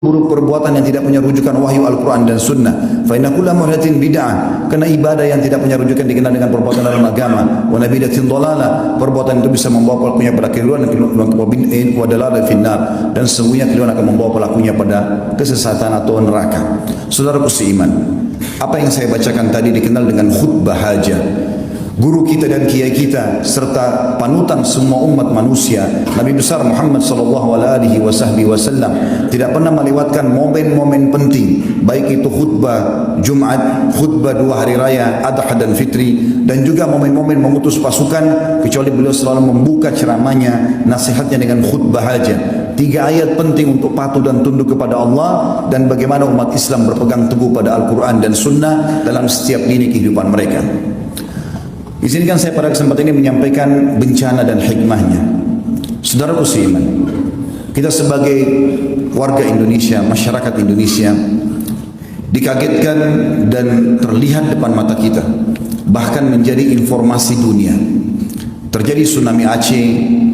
buruk perbuatan yang tidak punya rujukan wahyu Al-Quran dan Sunnah. Fa inna kulla muhdatsin bid'ah, karena ibadah yang tidak punya rujukan dikenal dengan perbuatan dalam agama. Wa nabidatin dhalalah, perbuatan itu bisa membawa pelakunya pada keliruan wa dalalah finnar, dan sesungguhnya keliruan akan membawa pelakunya pada kesesatan atau neraka. Saudaraku seiman, apa yang saya bacakan tadi dikenal dengan khutbah hajah. Guru kita dan kiai kita serta panutan semua umat manusia, Nabi besar Muhammad sallallahu alaihi wasallam tidak pernah melewatkan momen-momen penting, baik itu khutbah Jumat, khutbah 2 hari raya Adha dan Fitri, dan juga momen-momen mengutus pasukan, kecuali beliau selalu membuka ceramahnya, nasihatnya dengan khutbah hajah. 3 ayat penting untuk patuh dan tunduk kepada Allah, dan bagaimana umat Islam berpegang teguh pada Al-Quran dan Sunnah dalam setiap lini kehidupan mereka. Izinkan saya pada kesempatan ini menyampaikan bencana dan hikmahnya. Saudaraku seiman, kita sebagai warga Indonesia, masyarakat Indonesia, dikagetkan dan terlihat depan mata kita, bahkan menjadi informasi dunia. Terjadi tsunami Aceh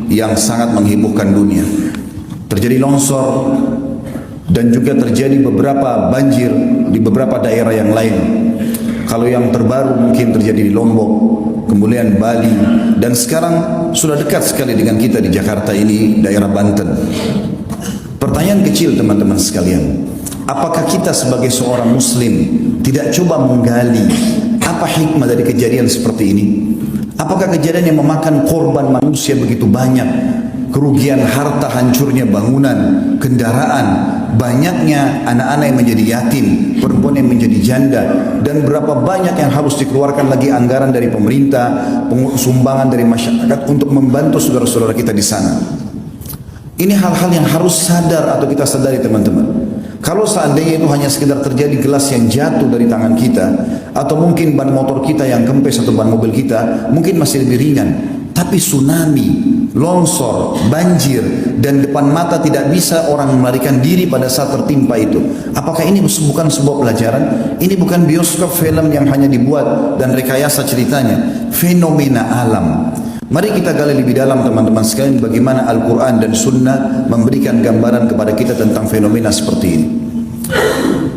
yang sangat menghebohkan dunia. Terjadi longsor dan juga terjadi beberapa banjir di beberapa daerah yang lain. Kalau yang terbaru mungkin terjadi di Lombok, kemudian Bali, dan sekarang sudah dekat sekali dengan kita di Jakarta ini, daerah Banten. Pertanyaan kecil teman-teman sekalian, apakah kita sebagai seorang muslim tidak coba menggali apa hikmah dari kejadian seperti ini? Apakah kejadian yang memakan korban manusia begitu banyak, kerugian harta, hancurnya bangunan, kendaraan, banyaknya anak-anak yang menjadi yatim, perempuan yang menjadi janda, dan berapa banyak yang harus dikeluarkan lagi anggaran dari pemerintah, sumbangan dari masyarakat untuk membantu saudara-saudara kita di sana. Ini hal-hal yang harus sadar atau kita sadari teman-teman. Kalau seandainya itu hanya sekedar terjadi gelas yang jatuh dari tangan kita, atau mungkin ban motor kita yang kempes atau ban mobil kita, mungkin masih lebih ringan. Tapi tsunami, longsor, banjir, dan depan mata tidak bisa orang melarikan diri pada saat tertimpa itu. Apakah ini bukan sebuah pelajaran? Ini bukan bioskop film yang hanya dibuat dan rekayasa ceritanya. Fenomena alam. Mari kita gali lebih dalam teman-teman sekalian, bagaimana Al-Quran dan Sunnah memberikan gambaran kepada kita tentang fenomena seperti ini.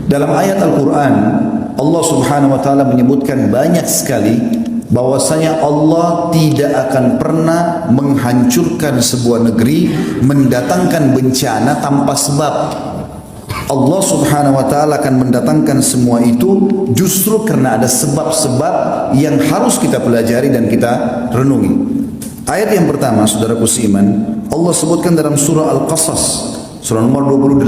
Dalam ayat Al-Quran, Allah subhanahu wa ta'ala menyebutkan banyak sekali bahwasanya Allah tidak akan pernah menghancurkan sebuah negeri, mendatangkan bencana tanpa sebab. Allah subhanahu wa ta'ala akan mendatangkan semua itu justru karena ada sebab-sebab yang harus kita pelajari dan kita renungi. Ayat yang pertama, saudaraku seiman, Allah sebutkan dalam surah Al-Qasas, surah nomor 28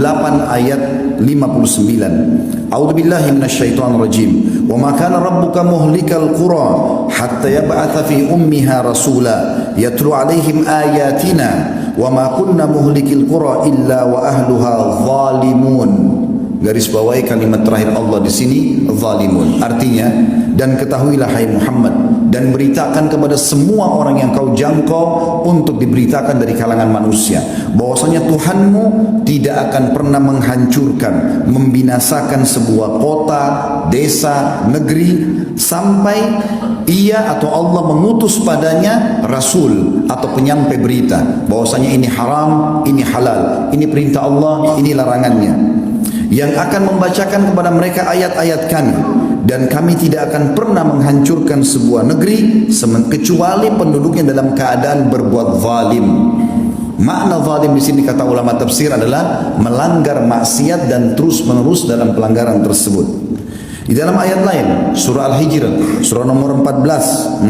ayat 59. A'udzubillahi minasyaitonir rajim. Wa ma kana rabbuka muhlikal qura hatta yab'atha fi ummiha rasula yatlu 'alaihim ayatina wa ma kunna muhlikil qura illa wa ahluha zalimun. Garis bawahi kalimat terakhir Allah di sini, zalimun. Artinya, dan ketahuilah hai Muhammad, dan beritakan kepada semua orang yang kau jangkau untuk diberitakan dari kalangan manusia, bahwasanya Tuhanmu tidak akan pernah menghancurkan, membinasakan sebuah kota, desa, negeri, sampai ia atau Allah mengutus padanya rasul atau penyampai berita bahwasanya ini haram, ini halal, ini perintah Allah, ini larangannya, yang akan membacakan kepada mereka ayat-ayat kami, dan kami tidak akan pernah menghancurkan sebuah negeri kecuali penduduknya dalam keadaan berbuat zalim. Makna zalim di sini kata ulama tafsir adalah melanggar maksiat dan terus-menerus dalam pelanggaran tersebut. Di dalam ayat lain, surah Al-Hijr, surah nomor 15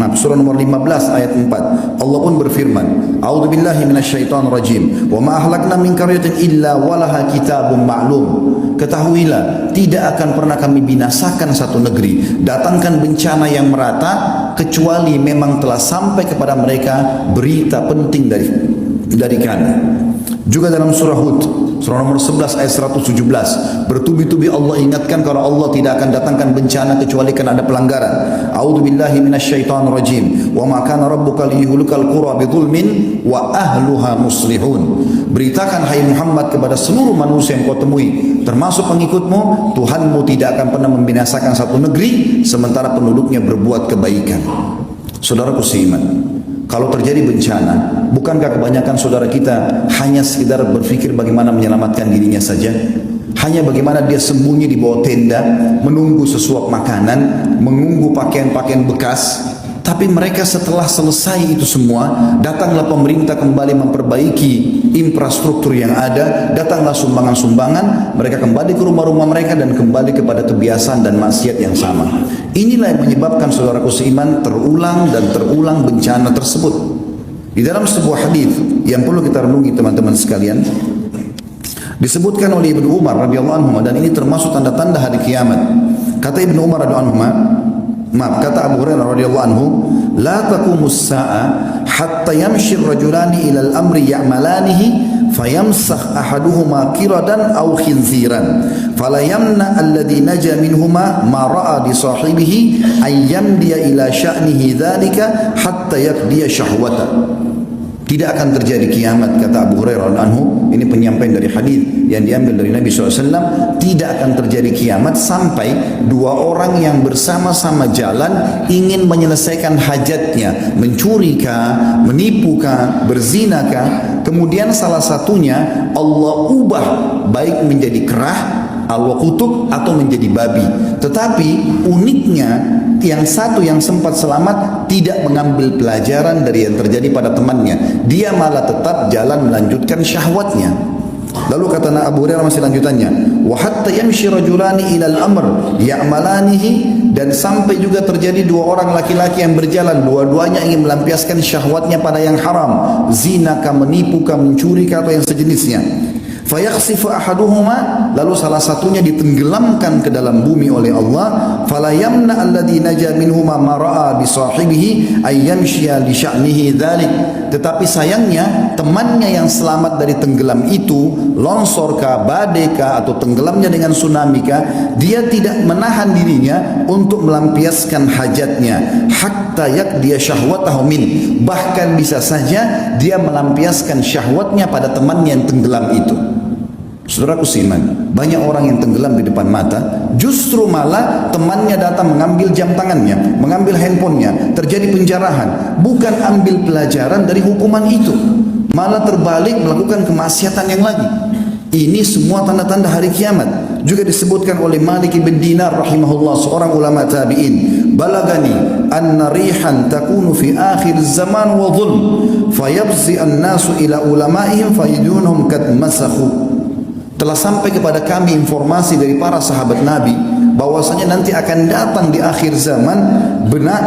ayat 4, Allah pun berfirman, A'udzubillahi minasyaitonir rajim, wa ma ahlakna min qaryatin illa walaha kitabun ma'lum. Ketahuilah, tidak akan pernah kami binasakan satu negeri, datangkan bencana yang merata, kecuali memang telah sampai kepada mereka berita penting dari kami. Juga dalam surah Hud, surah nomor 11 ayat 117, bertubi-tubi Allah ingatkan kalau Allah tidak akan datangkan bencana kecuali karena ada pelanggaran. A'udzubillahi minasyaitonir rajim. Wa ma kana rabbuka liyuhlikal qura bidzulmin wa ahluha muslihun. Beritakan hai Muhammad kepada seluruh manusia yang kau temui, termasuk pengikutmu, Tuhanmu tidak akan pernah membinasakan satu negeri sementara penduduknya berbuat kebaikan. Saudaraku seiman, kalau terjadi bencana, bukankah kebanyakan saudara kita hanya sekedar berpikir bagaimana menyelamatkan dirinya saja? Hanya bagaimana dia sembunyi di bawah tenda, menunggu sesuap makanan, menunggu pakaian-pakaian bekas. Tapi mereka setelah selesai itu semua, datanglah pemerintah kembali memperbaiki infrastruktur yang ada, datanglah sumbangan-sumbangan, mereka kembali ke rumah-rumah mereka dan kembali kepada kebiasaan dan maksiat yang sama. Inilah yang menyebabkan saudaraku seiman terulang dan terulang bencana tersebut. Di dalam sebuah hadis yang perlu kita renungi teman-teman sekalian, disebutkan oleh Ibnu Umar radhiyallahu anhu, dan ini termasuk tanda-tanda hari kiamat. Kata Ibnu Umar radhiyallahu anhu, kata Abu Hurairah radhiyallahu anhu, la taqumus sa'a hatta yamshi ar-rajulani ila al-amri ya'malanihi fayamsakh ahaduhuma qiradan aw khinziran fala yamna alladhi naja minhuma ma ra'a li sahibihi ay yamdiya ila sya'nihi dhalika hatta yaqdiya syahwata. Tidak akan terjadi kiamat, kata Abu Hurairah anhu. Ini penyampaian dari hadis yang diambil dari Nabi SAW. Tidak akan terjadi kiamat sampai dua orang yang bersama-sama jalan ingin menyelesaikan hajatnya, mencurikah, menipukah, berzinakah. Kemudian salah satunya Allah ubah baik menjadi kerah, Allah kutuk, atau menjadi babi. Tetapi uniknya, yang satu yang sempat selamat tidak mengambil pelajaran dari yang terjadi pada temannya. Dia malah tetap jalan melanjutkan syahwatnya. Lalu kata Abu Hurairah masih lanjutannya, wa hatta yamshi rajulani ila al-amr ya'malanihi, dan sampai juga terjadi dua orang laki-laki yang berjalan, dua-duanya ingin melampiaskan syahwatnya pada yang haram, zina kah, menipu kah, mencuri kah, atau yang sejenisnya. Fayakhsifu ahaduhuma, lalu salah satunya ditenggelamkan ke dalam bumi oleh Allah. Fala yamna alladhi naja minhuma ma ra'a bi sahibihi ay yamshiya li sya'nihi dzalik. Tetapi sayangnya temannya yang selamat dari tenggelam itu, longsor kah, badai kah, atau tenggelamnya dengan tsunami kah, dia tidak menahan dirinya untuk melampiaskan hajatnya hatta yaqdiya syahwatahu min. Bahkan bisa saja dia melampiaskan syahwatnya pada temannya yang tenggelam itu. Saudaraku seiman, banyak orang yang tenggelam di depan mata, justru malah temannya datang mengambil jam tangannya, mengambil handphonenya, terjadi penjarahan. Bukan ambil pelajaran dari hukuman itu, malah terbalik melakukan kemaksiatan yang lagi. Ini semua tanda-tanda hari kiamat. Juga disebutkan oleh Malik bin Dinar rahimahullah, seorang ulama tabi'in, balagani anna rihan takunu fi akhir zaman wa dhulm fayabzi an-nasu ila ulama'ihim fayidunhum kad masakhu. Telah sampai kepada kami informasi dari para sahabat Nabi bahwasanya nanti akan datang di akhir zaman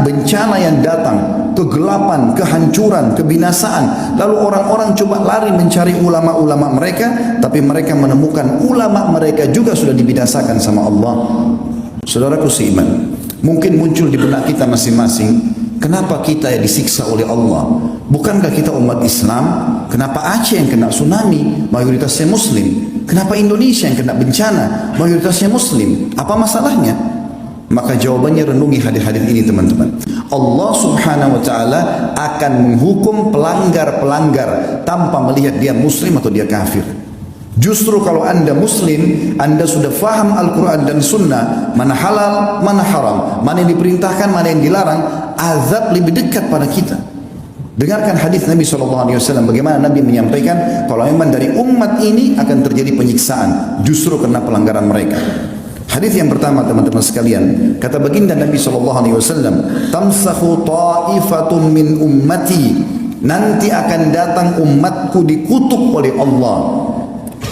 bencana yang datang, kegelapan, kehancuran, kebinasaan. Lalu orang-orang coba lari mencari ulama-ulama mereka, tapi mereka menemukan ulama mereka juga sudah dibinasakan sama Allah. Saudaraku seiman, mungkin muncul di benak kita masing-masing, kenapa kita disiksa oleh Allah? Bukankah kita umat Islam? Kenapa Aceh yang kena tsunami? Mayoritasnya Muslim. Kenapa Indonesia yang kena bencana? Mayoritasnya Muslim. Apa masalahnya? Maka jawabannya renungi hadis-hadis ini teman-teman. Allah subhanahu wa ta'ala akan menghukum pelanggar-pelanggar tanpa melihat dia Muslim atau dia kafir. Justru kalau anda Muslim, anda sudah faham Al-Quran dan Sunnah, mana halal, mana haram, mana yang diperintahkan, mana yang dilarang, azab lebih dekat pada kita. Dengarkan hadis Nabi SAW, bagaimana Nabi menyampaikan kalau memang dari umat ini akan terjadi penyiksaan justru karena pelanggaran mereka. Hadis yang pertama teman-teman sekalian, kata baginda Nabi SAW, tamsahu ta'ifatun min ummati, nanti akan datang umatku dikutuk oleh Allah,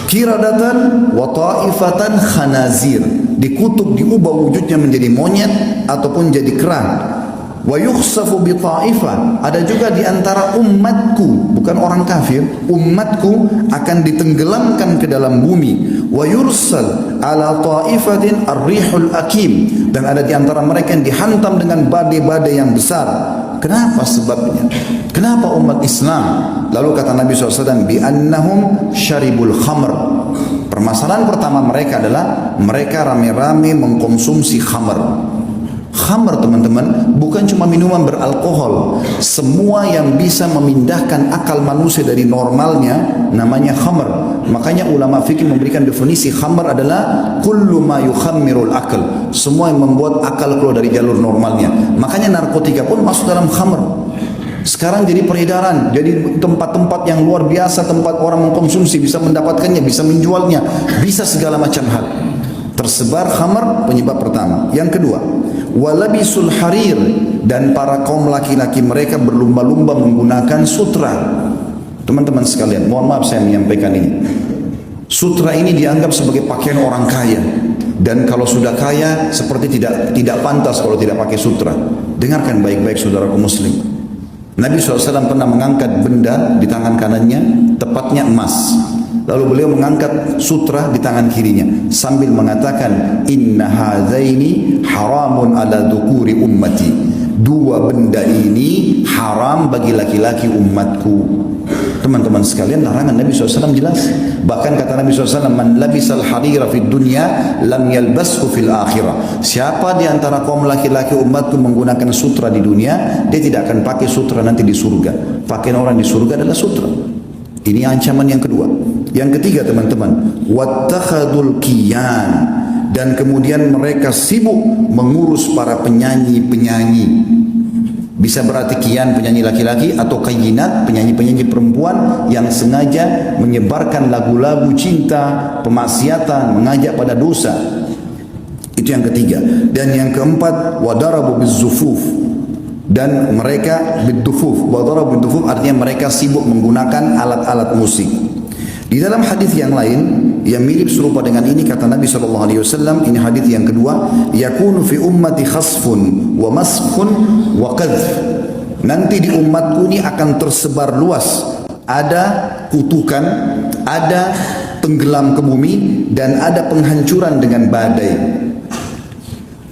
kiradatan wa ta'ifatan khanazir, dikutuk, diubah wujudnya menjadi monyet ataupun jadi kerang. Wa yukhsafu bi ta'ifah, ada juga di antara umatku, bukan orang kafir, umatku akan ditenggelamkan ke dalam bumi. Wa yursal ala ta'ifatin ar-rihul akim, dan ada di antara mereka yang dihantam dengan badai-badai yang besar. Kenapa sebabnya? Kenapa umat Islam? Lalu kata Nabi SAW, bi annahum syaribul khamr. Permasalahan pertama mereka adalah mereka rame-rame mengkonsumsi khamr. Khamr teman-teman bukan cuma minuman beralkohol. Semua yang bisa memindahkan akal manusia dari normalnya namanya khamr. Makanya ulama fikih memberikan definisi khamr adalah kullu ma yukhammirul akal, semua yang membuat akal keluar dari jalur normalnya. Makanya narkotika pun masuk dalam khamr. Sekarang jadi peredaran, jadi tempat-tempat yang luar biasa, tempat orang mengkonsumsi, bisa mendapatkannya, bisa menjualnya, bisa segala macam hal. Tersebar khamar penyebab pertama. Yang kedua, walabisul harir, dan para kaum laki-laki mereka berlumba-lumba menggunakan sutra. Teman-teman sekalian, mohon maaf saya menyampaikan ini. Sutra ini dianggap sebagai pakaian orang kaya, dan kalau sudah kaya seperti tidak pantas kalau tidak pakai sutra. Dengarkan baik-baik saudaraku muslim. Nabi SAW pernah mengangkat benda di tangan kanannya, tepatnya emas. Lalu beliau mengangkat sutra di tangan kirinya sambil mengatakan, inna hadzaini haramun ala dzukuri ummati. Dua benda ini haram bagi laki-laki umatku. Teman-teman sekalian, larangan Nabi SAW jelas. Bahkan kata Nabi SAW, man labisal harira fid dunya lam yalbashu fil akhirah. Siapa di antara kaum laki-laki umatku menggunakan sutra di dunia, dia tidak akan pakai sutra nanti di surga. Pakaian orang di surga adalah sutra. Ini ancaman yang kedua. Yang ketiga teman-teman, wattakhadul qiyan, dan kemudian mereka sibuk mengurus para penyanyi-penyanyi. Bisa berarti kian penyanyi laki-laki atau kayinat penyanyi-penyanyi perempuan yang sengaja menyebarkan lagu-lagu cinta, pemaksiatan, mengajak pada dosa. Itu yang ketiga. Dan yang keempat, wadarabu bizzufuf, dan mereka bidufuf. Wadarabu bidufuf artinya mereka sibuk menggunakan alat-alat musik. Di dalam hadis yang lain yang mirip serupa dengan ini kata Nabi SAW, ini hadis yang kedua, yakunu fi ummati khasfun wa maskhun wa qadhf. Nanti di umatku ini akan tersebar luas, ada kutukan, ada tenggelam ke bumi, dan ada penghancuran dengan badai.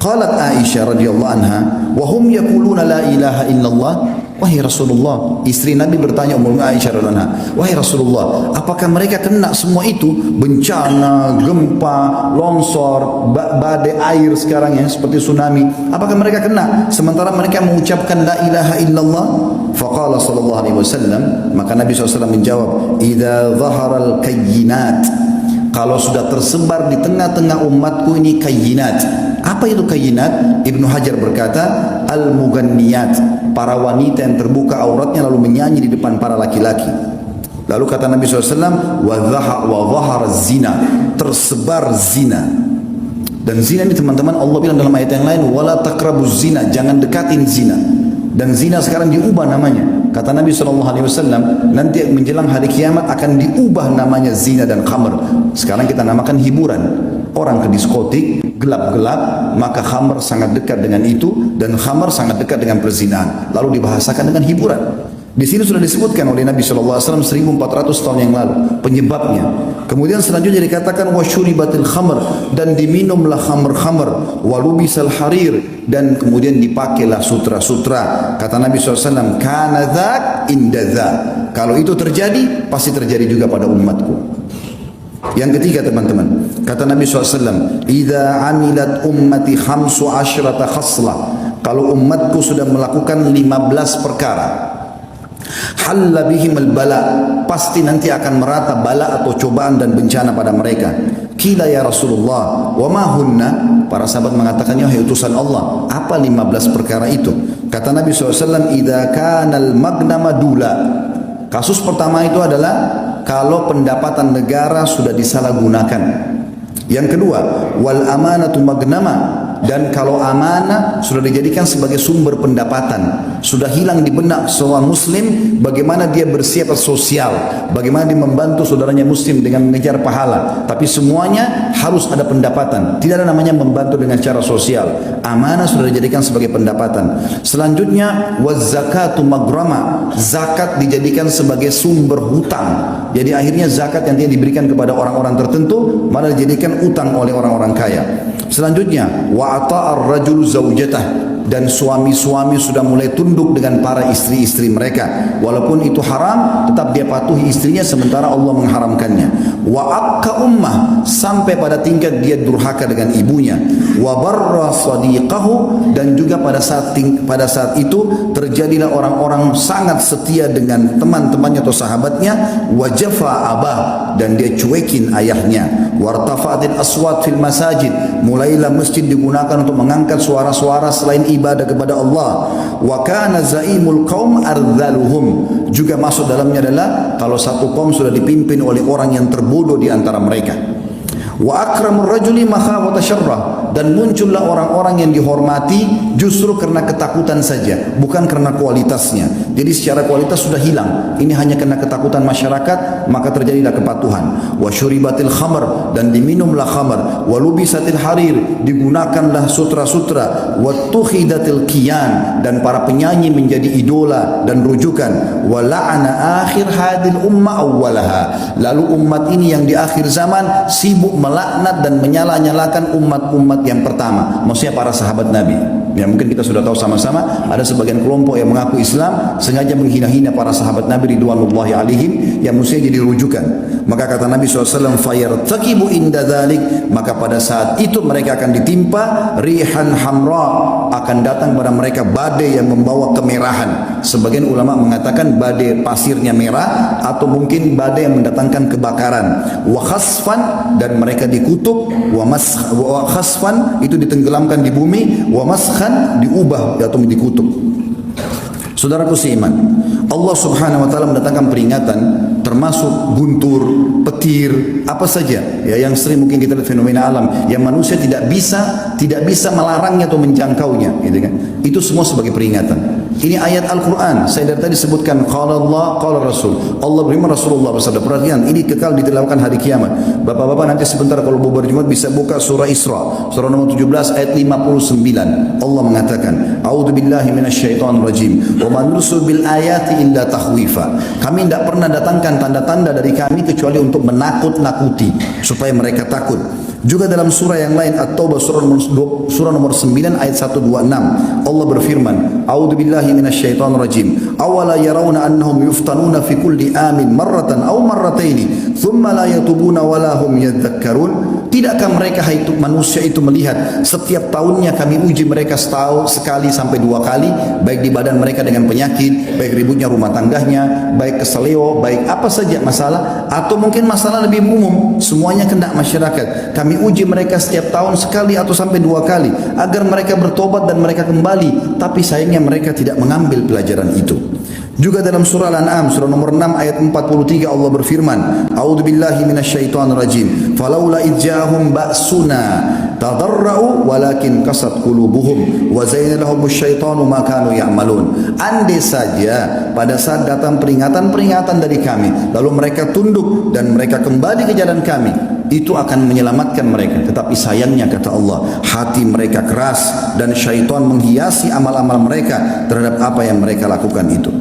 Qalat Aisyah radhiyallahu anha, wa hum yaquluna la ilaha illallah. Wahai Rasulullah, istri Nabi bertanya Ummul Aisyah radhiyallahu anha, wahai Rasulullah, apakah mereka kena semua itu? Bencana, gempa, longsor, badai air sekarang ya, seperti tsunami. Apakah mereka kena sementara mereka mengucapkan la ilaha illallah? Faqala sallallahu alaihi wasallam, maka Nabi SAW menjawab, idza dhaharal kayyinat, kalau sudah tersebar di tengah-tengah umatku ini kayyinat. Apa itu kayyinat? Ibnu Hajar berkata, al-muganniyat, para wanita yang terbuka auratnya lalu menyanyi di depan para laki-laki. Lalu kata Nabi SAW, wa dhahara zina, tersebar zina. Dan zina ini teman-teman, Allah bilang dalam ayat yang lain, wala taqrabuz zina, jangan dekatin zina. Dan zina sekarang diubah namanya. Kata Nabi SAW, nanti menjelang hari kiamat akan diubah namanya zina dan khamr. Sekarang kita namakan hiburan. Orang ke diskotik, gelap-gelap, maka khamr sangat dekat dengan itu, dan khamr sangat dekat dengan perzinahan. Lalu dibahasakan dengan hiburan. Di sini sudah disebutkan oleh Nabi SAW 1400 tahun yang lalu penyebabnya. Kemudian selanjutnya dikatakan wasyuribatil khamr, dan diminumlah khamr-khamr, walubisal harir, dan kemudian dipakailah sutra-sutra. Kata Nabi SAW, kana dzak inda dzak, kalau itu terjadi pasti terjadi juga pada umatku. Yang ketiga teman-teman, kata Nabi SAW, idza amilat ummati khamsu asyrata khaslah, kalau umatku sudah melakukan 15 perkara, halla bihim al-bala, pasti nanti akan merata bala atau cobaan dan bencana pada mereka. Qila ya Rasulullah, wa ma hunna? Para sahabat mengatakan, ya utusan Allah, apa 15 perkara itu? Kata Nabi SAW, idza kana al-magnama dula. Kasus pertama itu adalah kalau pendapatan negara sudah disalahgunakan. Yang kedua, wal amanatu magnama, dan kalau amanah sudah dijadikan sebagai sumber pendapatan, sudah hilang di benak seorang muslim bagaimana dia bersiap sosial, bagaimana dia membantu saudaranya muslim dengan mengejar pahala, tapi semuanya harus ada pendapatan. Tidak ada namanya membantu dengan cara sosial. Amanah sudah dijadikan sebagai pendapatan. Selanjutnya waz zakatu magrama, zakat dijadikan sebagai sumber hutang. Jadi akhirnya zakat yang diberikan kepada orang-orang tertentu malah dijadikan utang oleh orang-orang kaya. Selanjutnya wa ata'ar rajul zaujatah, dan suami-suami sudah mulai tunduk dengan para istri-istri mereka, walaupun itu haram tetap dia patuhi istrinya sementara Allah mengharamkannya. Wa aqqa ummah, sampai pada tingkat dia durhaka dengan ibunya. Wa barra sadiqahu, dan juga pada saat itu terjadilah orang-orang sangat setia dengan teman-temannya atau sahabatnya. Wa jafa abah, dan dia cuekin ayahnya. wartafa'atil aswat fil masajid, mulailah masjid digunakan untuk mengangkat suara-suara selain ibadah kepada Allah. Wa kana zaimul qaum ardzaluhum, juga masuk dalamnya adalah kalau satu kaum sudah dipimpin oleh orang yang terbodoh di antara mereka. Wa akramur rajuli makhafata syarrah, dan muncullah orang-orang yang dihormati justru karena ketakutan saja, bukan karena kualitasnya. Jadi secara kualitas sudah hilang, ini hanya karena ketakutan masyarakat, maka terjadilah kepatuhan. Wa syuribatil khamr, dan diminumlah khamr. Wa lubisatil harir, digunakanlah sutra-sutra. Wa tukhidatil qiyan, dan para penyanyi menjadi idola dan rujukan. Wa la'ana akhir hadil umma awwalaha, lalu umat ini yang di akhir zaman sibuk melaknat dan menyala-nyalakan umat-umat yang pertama, maksudnya para sahabat Nabi. Ya, mungkin kita sudah tahu sama-sama ada sebagian kelompok yang mengaku Islam sengaja menghina-hina para sahabat Nabi ridwanullahi alaihim yang mestinya jadi rujukan. Maka kata Nabi SAW, fayartaqibu inda dzalik, maka pada saat itu mereka akan ditimpa rihan hamra, akan datang pada mereka badai yang membawa kemerahan. Sebagian ulama mengatakan badai pasirnya merah, atau mungkin badai yang mendatangkan kebakaran. Wa khasfan, dan mereka dikutuk. Wa khasfan itu ditenggelamkan di bumi. Wa maskhan diubah atau dikutuk. Saudaraku seiman, Allah Subhanahu wa taala mendatangkan peringatan termasuk guntur, petir, apa saja ya yang sering mungkin kita lihat fenomena alam yang manusia tidak bisa melarangnya atau menjangkaunya, gitu kan. Itu semua sebagai peringatan. Ini ayat Al-Quran. Saya dari tadi sebutkan qala Allah, qala Rasul. Allah beriman, Rasulullah bersabda. Perhatikan, ini kekal ditilawkan hari kiamat. Bapak-bapak nanti sebentar kalau bubar Jumat bisa buka surah Isra, surah nomor 17 ayat 59. Allah mengatakan, a'udzubillahi minasyaitonir rajim. Wa man nursil bil ayati illa takhwifa. Kami tidak pernah datangkan tanda-tanda dari kami kecuali untuk menakut-nakuti supaya mereka takut. Juga dalam surah yang lain At-Taubah surah nomor 9 ayat 126 Allah berfirman, a'udzubillahi minasyaitonir rajim. Awala yarawna annahum yuftanuna fi kulli amin marratan aw marrataini thumma la yatubuna wa la hum yadhakkarun. Tidakkah mereka itu manusia itu melihat setiap tahunnya kami uji mereka setahun sekali sampai 2 kali, baik di badan mereka dengan penyakit, baik ributnya rumah tangganya, baik keseleo, baik apa saja masalah, atau mungkin masalah lebih umum semuanya kena masyarakat. Kami uji mereka setiap tahun sekali atau sampai 2 kali agar mereka bertobat dan mereka kembali, tapi sayangnya mereka tidak mengambil pelajaran itu. Juga dalam surah Al-An'am surah nomor 6 ayat 43 Allah berfirman, a'udzubillahi minasyaitonir rajim. Falaula idja'ahum ba'suna tadarra'u walakin qasat qulubuhum wa zayyana lahumus syaitanu ma kanu ya'malun. Andai saja pada saat datang peringatan-peringatan dari kami lalu mereka tunduk dan mereka kembali ke jalan kami, itu akan menyelamatkan mereka. Tetapi sayangnya kata Allah, hati mereka keras dan syaitan menghiasi amal-amal mereka terhadap apa yang mereka lakukan itu.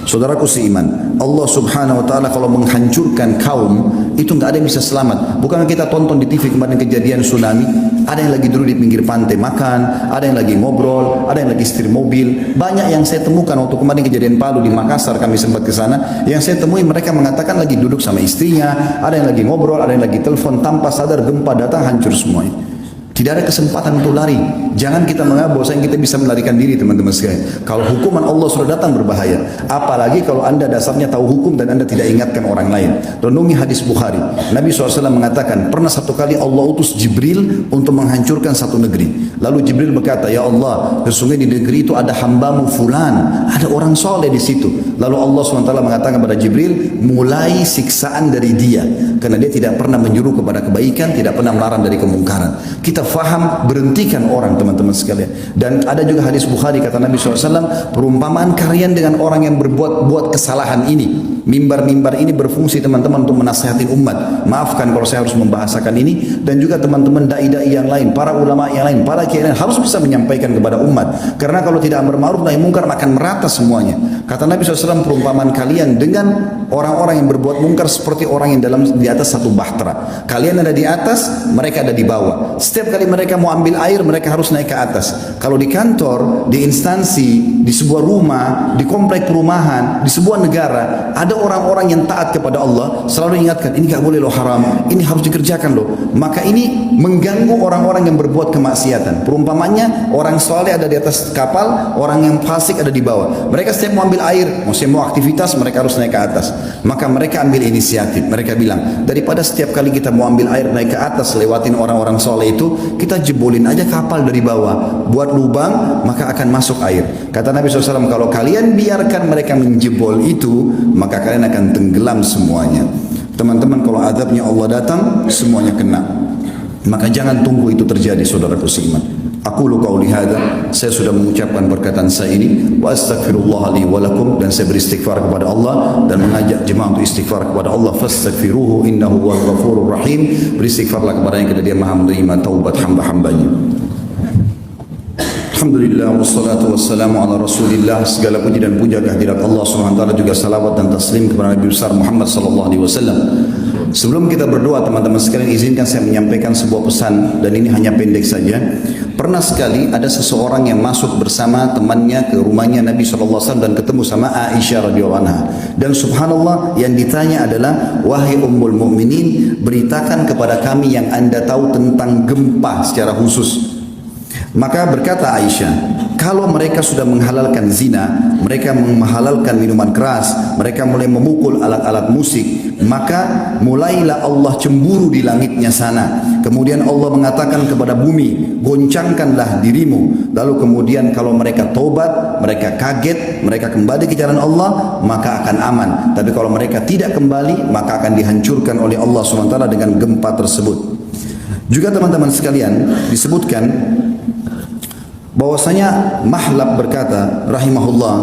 Saudaraku seiman, Allah Subhanahu wa taala kalau menghancurkan kaum itu enggak ada yang bisa selamat. Bukan kita tonton di TV kemarin kejadian tsunami, ada yang lagi duduk di pinggir pantai makan, ada yang lagi ngobrol, ada yang lagi setir mobil. Banyak yang saya temukan waktu kemarin kejadian Palu di Makassar, kami sempat ke sana. Yang saya temui mereka mengatakan lagi duduk sama istrinya, ada yang lagi ngobrol, ada yang lagi telepon, tanpa sadar gempa datang hancur semuanya. Tidak ada kesempatan untuk lari. Jangan kita menganggap bahwasanya kita bisa melarikan diri, teman-teman sekalian. Kalau hukuman Allah sudah datang berbahaya. Apalagi kalau anda dasarnya tahu hukum dan anda tidak ingatkan orang lain. Renungi hadis Bukhari. Nabi SAW mengatakan, pernah satu kali Allah utus Jibril untuk menghancurkan satu negeri. Lalu Jibril berkata, ya Allah, sesungguhnya di negeri itu ada hambamu fulan, ada orang soleh di situ. Lalu Allah SWT mengatakan kepada Jibril, mulai siksaan dari dia, karena dia tidak pernah menyuruh kepada kebaikan, tidak pernah melarang dari kemungkaran. Kita faham, berhentikan orang, teman-teman sekalian. Dan ada juga hadis Bukhari, kata Nabi SAW, perumpamaan kalian dengan orang yang berbuat kesalahan ini. Mimbar-mimbar ini berfungsi teman-teman untuk menasihati umat. Maafkan kalau saya harus membahasakan ini. Dan juga teman-teman dai-dai yang lain, para ulama yang lain, para kiai yang lain harus bisa menyampaikan kepada umat. Karena kalau tidak amar ma'ruf nahi mungkar akan merata semuanya. Kata Nabi SAW, perumpamaan kalian dengan orang-orang yang berbuat mungkar seperti orang yang di atas satu bahtera. Kalian ada di atas, mereka ada di bawah. Setiap kali mereka mau ambil air, mereka harus naik ke atas. Kalau di kantor, di instansi, di sebuah rumah, di komplek perumahan, di sebuah negara, ada orang-orang yang taat kepada Allah, selalu ingatkan, ini gak boleh loh, haram, ini harus dikerjakan loh. Maka ini mengganggu orang-orang yang berbuat kemaksiatan. Perumpamannya, orang soleh ada di atas kapal, orang yang fasik ada di bawah. Mereka setiap mau ambil ambil air, maksudnya mau aktivitas, mereka harus naik ke atas. Maka mereka ambil inisiatif. Mereka bilang, daripada setiap kali kita mau ambil air naik ke atas, lewatin orang-orang soleh itu, kita jebolin aja kapal dari bawah, buat lubang, maka akan masuk air. Kata Nabi SAW, kalau kalian biarkan mereka menjebol itu, maka kalian akan tenggelam semuanya. Teman-teman, kalau azabnya Allah datang, semuanya kena. Maka jangan tunggu itu terjadi, saudaraku seiman. Aku qauli hadza, saya sudah mengucapkan perkataan saya ini, wa astaghfirullah li wa lakum, dan saya beristighfar kepada Allah dan mengajak jemaah untuk istighfar kepada Allah. Fastaghfiruhu innahu huwal ghafurur rahim. Beristighfarlah kepada yang Dia Maha menerima taubat hamba-hambanya. Alhamdulillah wassalatu wassalamu ala Rasulillah. Segala puji dan puja kehadirat Allah Subhanahu wa taala, juga salawat dan taslim kepada Nabi besar Muhammad sallallahu alaihi wasallam. Sebelum kita berdoa, teman-teman sekalian, izinkan saya menyampaikan sebuah pesan, dan ini hanya pendek saja. Pernah sekali ada seseorang yang masuk bersama temannya ke rumahnya Nabi SAW dan ketemu sama Aisyah radhiyallahu anha. Dan subhanallah, yang ditanya adalah, wahai ummul mukminin, beritakan kepada kami yang anda tahu tentang gempa secara khusus. Maka berkata Aisyah, kalau mereka sudah menghalalkan zina, mereka menghalalkan minuman keras, mereka mulai memukul alat-alat musik, maka mulailah Allah cemburu di langitnya sana. Kemudian Allah mengatakan kepada bumi, goncangkanlah dirimu. Lalu kemudian kalau mereka tobat, mereka kaget, mereka kembali ke jalan Allah, maka akan aman. Tapi kalau mereka tidak kembali, maka akan dihancurkan oleh Allah SWT dengan gempa tersebut. Juga teman-teman sekalian, disebutkan bahwasanya Mahlab berkata rahimahullah,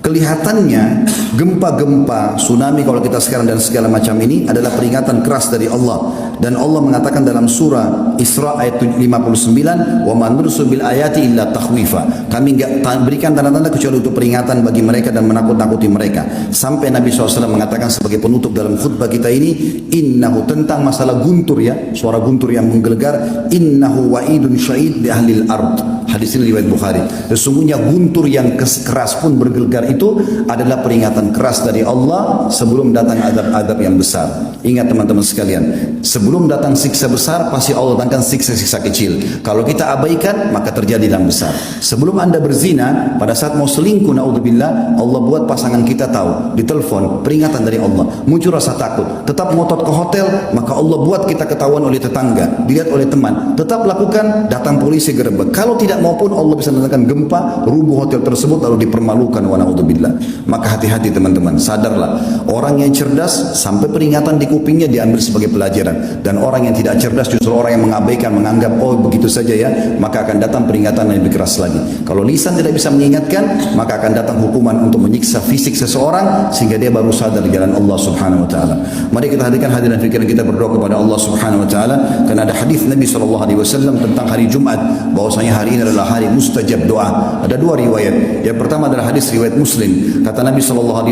kelihatannya gempa-gempa, tsunami kalau kita sekarang dan segala macam ini adalah peringatan keras dari Allah. Dan Allah mengatakan dalam surah Isra ayat 59, wa man nursil bil ayati illa takhwifa. Kami enggak berikan tanda-tanda kecuali untuk peringatan bagi mereka dan menakut-nakuti mereka. Sampai Nabi SAW mengatakan sebagai penutup dalam khutbah kita ini, innahu, tentang masalah guntur ya, suara guntur yang menggelegar, innahu wa'idun sya'id li ahlil ard. Hadis ini riwayat Bukhari. Sesungguhnya guntur yang keras pun bergelegar itu adalah peringatan keras dari Allah sebelum datang azab-azab yang besar. Ingat teman-teman sekalian, sebelum datang siksa besar, pasti Allah datangkan siksa-siksa kecil. Kalau kita abaikan, maka terjadi yang besar. Sebelum anda berzina, pada saat mau selingkuh, naudzubillah, Allah buat pasangan kita tahu, ditelepon, peringatan dari Allah, muncul rasa takut, tetap ngotot ke hotel, maka Allah buat kita ketahuan oleh tetangga, dilihat oleh teman, tetap lakukan, datang polisi gerebek. Kalau tidak maupun Allah bisa mendatangkan gempa, rubuh hotel tersebut, lalu dipermalukan, wa naudzubillah. Maka hati-hati teman-teman, sadarlah, orang yang cerdas sampai peringatan di kupingnya diambil sebagai pelajaran, dan orang yang tidak cerdas justru orang yang mengabaikan, menganggap oh begitu saja ya, maka akan datang peringatan yang lebih keras lagi. Kalau lisan tidak bisa mengingatkan, maka akan datang hukuman untuk menyiksa fisik seseorang sehingga dia baru sadar di jalan Allah Subhanahu wa taala. Mari kita hadirkan hadiran fikiran kita, berdoa kepada Allah Subhanahu wa taala, karena ada hadis Nabi SAW tentang hari Jumat, bahwasanya hari ini adalah hari mustajab doa. Ada dua riwayat. Yang pertama adalah hadis riwayat Muslim. Kata Nabi SAW,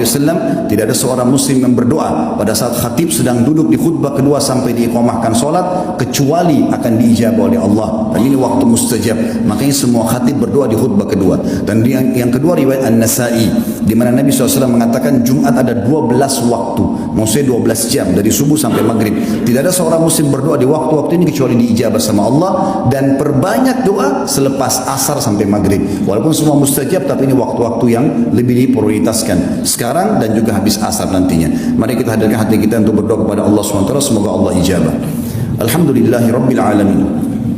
tidak ada seorang muslim yang berdoa pada saat khatib sedang duduk di khutbah kedua sampai diiqamahkan solat, kecuali akan diijabah oleh Allah. Dan ini waktu mustajab. Makanya semua khatib berdoa di khutbah kedua. Dan yang kedua riwayat An-Nasai, di mana Nabi SAW mengatakan Jumat ada 12 waktu, maksudnya 12 jam dari subuh sampai maghrib. Tidak ada seorang muslim berdoa di waktu-waktu ini kecuali diijabah sama Allah. Dan perbanyak doa selepas asar sampai maghrib. Walaupun semua mustajab, tapi ini waktu-waktu yang lebih diprioritaskan sekarang dan juga habis asar nantinya. Mari kita hadirkan hati kita untuk berdoa kepada Allah SWT, semoga Allah ijabah. Alhamdulillahi Rabbil Alamin.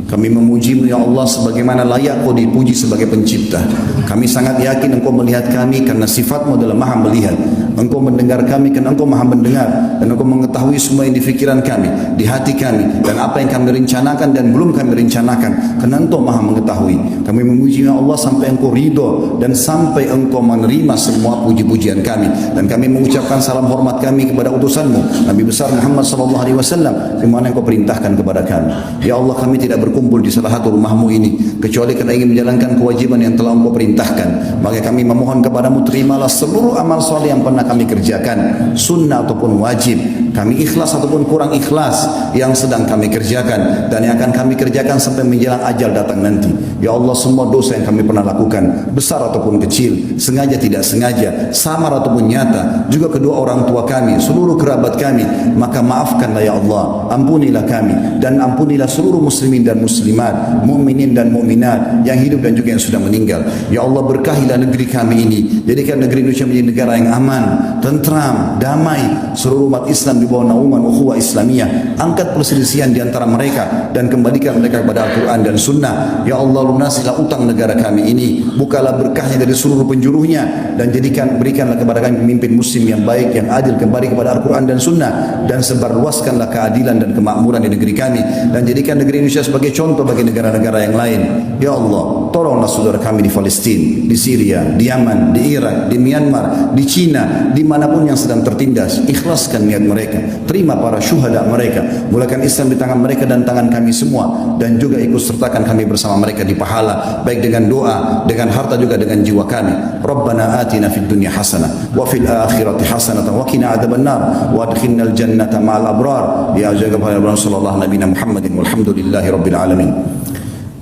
Kami memuji-Mu ya Allah sebagaimana layak Kau dipuji sebagai pencipta. Kami sangat yakin Engkau melihat kami karena sifat-Mu adalah maha melihat. Engkau mendengar kami karena Engkau maha mendengar. Dan Engkau mengetahui semua yang di fikiran kami, di hati kami, dan apa yang kami rencanakan dan belum kami rencanakan, karena Engkau maha mengetahui. Kami memuji ya Allah sampai Engkau ridho dan sampai Engkau menerima semua puji-pujian kami. Dan kami mengucapkan salam hormat kami kepada utusan-Mu Nabi besar Muhammad SAW, di mana Engkau perintahkan kepada kami. Ya Allah, kami tidak berkumpul di salah satu rumah-Mu ini kecuali karena ingin menjalankan kewajiban yang telah Engkau perintahkan. Maka kami memohon kepada-Mu, terimalah seluruh amal soleh yang pernah kami kerjakan, sunnah ataupun wajib. kami ikhlas ataupun kurang ikhlas yang sedang kami kerjakan dan yang akan kami kerjakan sampai menjelang ajal datang nanti. Ya Allah, semua dosa yang kami pernah lakukan, besar ataupun kecil, sengaja tidak sengaja, samar ataupun nyata, juga kedua orang tua kami, seluruh kerabat kami, maka maafkanlah ya Allah, ampunilah kami dan ampunilah seluruh muslimin dan muslimat, mukminin dan mukminat yang hidup dan juga yang sudah meninggal. Ya Allah, berkahilah negeri kami ini, jadikan negeri Indonesia menjadi negara yang aman, tentram, damai, seluruh umat Islam di bawah naungan ukhuwah Islamiyah. Angkat perselisihan di antara mereka dan kembalikan mereka kepada Al-Quran dan Sunnah. Ya Allah, lunasilah utang negara kami ini, bukalah berkahnya dari seluruh penjuruhnya, dan berikanlah kepada kami pemimpin muslim yang baik, yang adil, kembali kepada Al-Quran dan Sunnah, dan sebarluaskanlah keadilan dan kemakmuran di negeri kami, dan jadikan negeri Indonesia sebagai contoh bagi negara-negara yang lain. Ya Allah, tolonglah saudara kami di Palestina, di Syria, di Yaman, di Irak, di Myanmar, di Cina, dimanapun yang sedang tertindas. Ikhlaskan niat mereka, terima para syuhada mereka, mulakan Islam di tangan mereka dan tangan kami semua, dan juga ikut sertakan kami bersama mereka di pahala, baik dengan doa, dengan harta, juga dengan jiwa kami. Rabbana atina fid dunya hasanah wa fil akhirati hasanah wa qina adzabannar wa adkhilnal jannata ma'al abrar ya jazakallahu khairan sallallahu nabiyana Muhammadin walhamdulillahi rabbil alamin.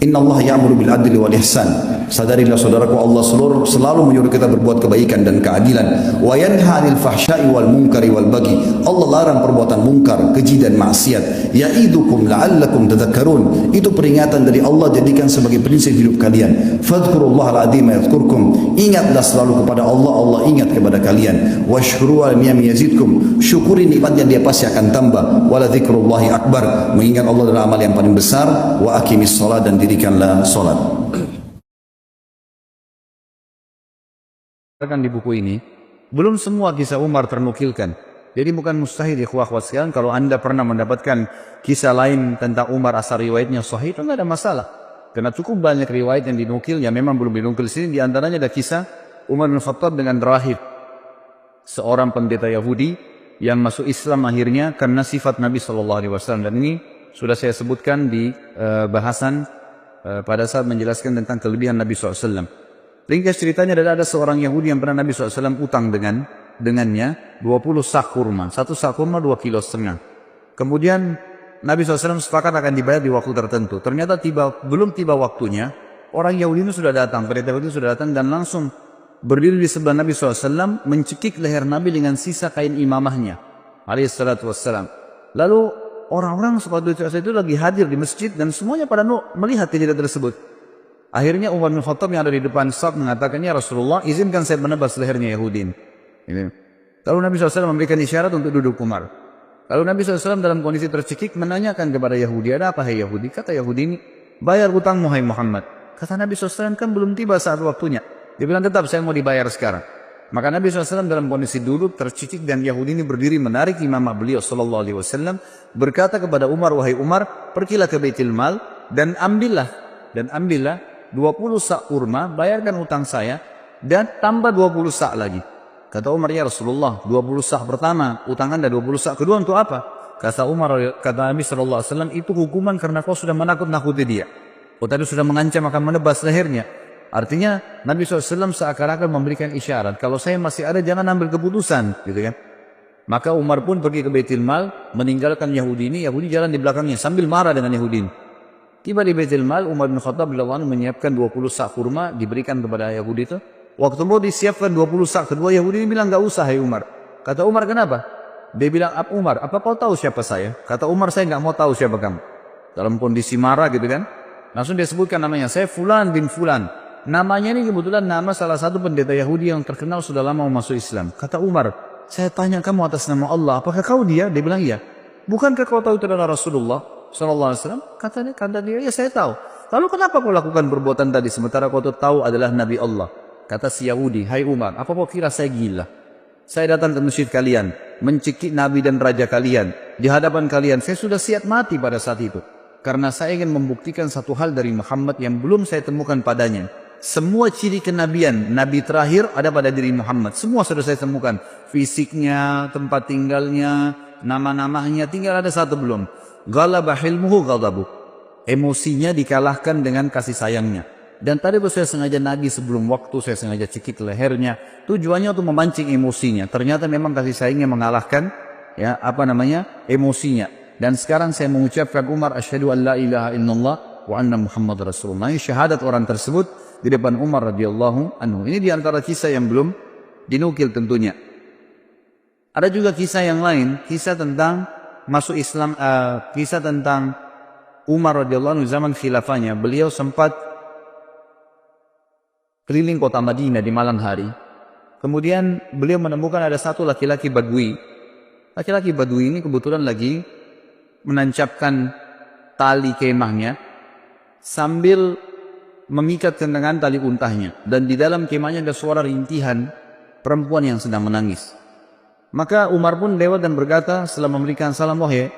Inna Allah ya'muru bil adli wal ihsan. Sadarilah saudaraku, Allah selalu menyuruh kita berbuat kebaikan dan keadilan. Wa yanha 'anil fahsya'i wal munkari wal baghi. Allah larang perbuatan mungkar, keji dan maksiat. Ya'idukum la'allakum tadhakkarun. Itu peringatan dari Allah, jadikan sebagai prinsip hidup kalian. Fadhkurullahal 'azima yadhkurkum. Ingatlah selalu kepada Allah, Allah ingat kepada kalian. Washkuru 'ala ni'ami yazidkum. Syukuri nikmatnya, dia pasti akan tambah. Wala dzikrullahi akbar. Mengingat Allah adalah amal yang paling besar. Wa aqimis shalah, dan dirikanlah salat. Di buku ini belum semua kisah Umar ternukilkan. Jadi bukan mustahil ikhwah-ikhwah sekalian kalau Anda pernah mendapatkan kisah lain tentang Umar asal riwayatnya sahih, itu enggak ada masalah. Karena cukup banyak riwayat yang dinukil yang memang belum dinukil sini. Di antaranya ada kisah Umar bin Khattab dengan Rahib, seorang pendeta Yahudi yang masuk Islam akhirnya karena sifat Nabi SAW. Dan ini sudah saya sebutkan di bahasan pada saat menjelaskan tentang kelebihan Nabi SAW. Ringkas ceritanya, ada seorang Yahudi yang pernah Nabi SAW utang dengannya 20 sak kurma. Satu sak kurma 2,5 kilo. Kemudian Nabi SAW sepakat akan dibayar di waktu tertentu. Ternyata belum tiba waktunya, orang Yahudi itu sudah datang, pendeta Yahudi sudah datang dan langsung berdiri di sebelah Nabi SAW, mencekik leher Nabi dengan sisa kain imamahnya alaihissalatu wassalam. Lalu orang-orang seperti itu lagi hadir di masjid dan semuanya pada melihat kejadian tersebut. Akhirnya Umar bin Khattab yang ada di depan saf mengatakan, "Ya Rasulullah, izinkan saya menebas lehernya Yahudi." Lalu Nabi SAW memberikan isyarat untuk duduk Umar. Lalu Nabi SAW dalam kondisi tercekik menanyakan kepada Yahudi, "Ada apa hai Yahudi?" Kata Yahudi ini, "Bayar hutangmu hai Muhammad." Kata Nabi SAW, "Kan belum tiba saat waktunya." Dia bilang, "Tetap saya mau dibayar sekarang." Maka Nabi SAW dalam kondisi duduk tercekik dan Yahudi ini berdiri menarik imamah beliau SAW, berkata kepada Umar, "Wahai Umar, pergilah ke Baitul Mal dan ambillah 20 sak kurma, bayarkan utang saya, dan tambah 20 sak lagi." Kata Umar, "Ya Rasulullah, 20 sak pertama, utang Anda 20 sak kedua untuk apa?" Kata Nabi SAW, "Itu hukuman karena kau sudah menakut-nakuti dia. Kau tadi sudah mengancam akan menebas lehernya." Artinya Nabi SAW seakan-akan memberikan isyarat, kalau saya masih ada jangan ambil keputusan, gitu kan. Maka Umar pun pergi ke Baitul Mal, meninggalkan Yahudi ini. Yahudi jalan di belakangnya sambil marah dengan Yahudi ini. Tiba di Baitul Mal, Umar bin Khattab menyiapkan 20 sak kurma, diberikan kepada Yahudi itu. Waktu mau disiapkan 20 sak kedua, Yahudi ini bilang, "Enggak usah hai Umar." Kata Umar, "Kenapa?" Dia bilang, "Umar, apa kau tahu siapa saya?" Kata Umar, "Saya enggak mau tahu siapa kamu." Dalam kondisi marah gitu kan. Langsung dia sebutkan namanya, "Saya Fulan bin Fulan." Namanya ini kebetulan nama salah satu pendeta Yahudi yang terkenal sudah lama masuk Islam. Kata Umar, "Saya tanya kamu atas nama Allah, apakah kau dia?" Dia bilang, "Iya." "Bukankah kau tahu itu adalah Rasulullah SAW?" Kata dia, "Ya saya tahu." "Lalu kenapa kau lakukan perbuatan tadi sementara kau tahu adalah Nabi Allah?" Kata si Yahudi, "Hai Umar, apa kau kira saya gila? Saya datang ke masjid kalian, mencekik Nabi dan Raja kalian. Di hadapan kalian, saya sudah siap mati pada saat itu. Karena saya ingin membuktikan satu hal dari Muhammad yang belum saya temukan padanya. Semua ciri kenabian, Nabi terakhir ada pada diri Muhammad. Semua sudah saya temukan. Fisiknya, tempat tinggalnya, nama-namanya, tinggal ada satu belum. Ghalaba hilmuhu ghadabu. Emosinya dikalahkan dengan kasih sayangnya. Dan tadi saya sengaja nagih sebelum waktu, saya sengaja cekik lehernya. Tujuannya untuk memancing emosinya. Ternyata memang kasih sayangnya mengalahkan ya emosinya. Dan sekarang saya mengucapkan Umar asyhadu an la ilaha illallah wa anna Muhammad Rasulullah. Ini syahadat orang tersebut di depan Umar radhiyallahu anhu. Ini di antara kisah yang belum dinukil tentunya. Ada juga kisah yang lain, kisah tentang masuk Islam, kisah tentang Umar radhiyallahu anhu zaman khilafahnya. Beliau sempat keliling kota Madinah di malam hari. Kemudian beliau menemukan ada satu laki-laki Badui. Laki-laki Badui ini kebetulan lagi menancapkan tali kemahnya sambil memikatkan dengan tali untahnya. Dan di dalam kemahnya ada suara rintihan perempuan yang sedang menangis. Maka Umar pun lewat dan berkata setelah memberikan salam, wahai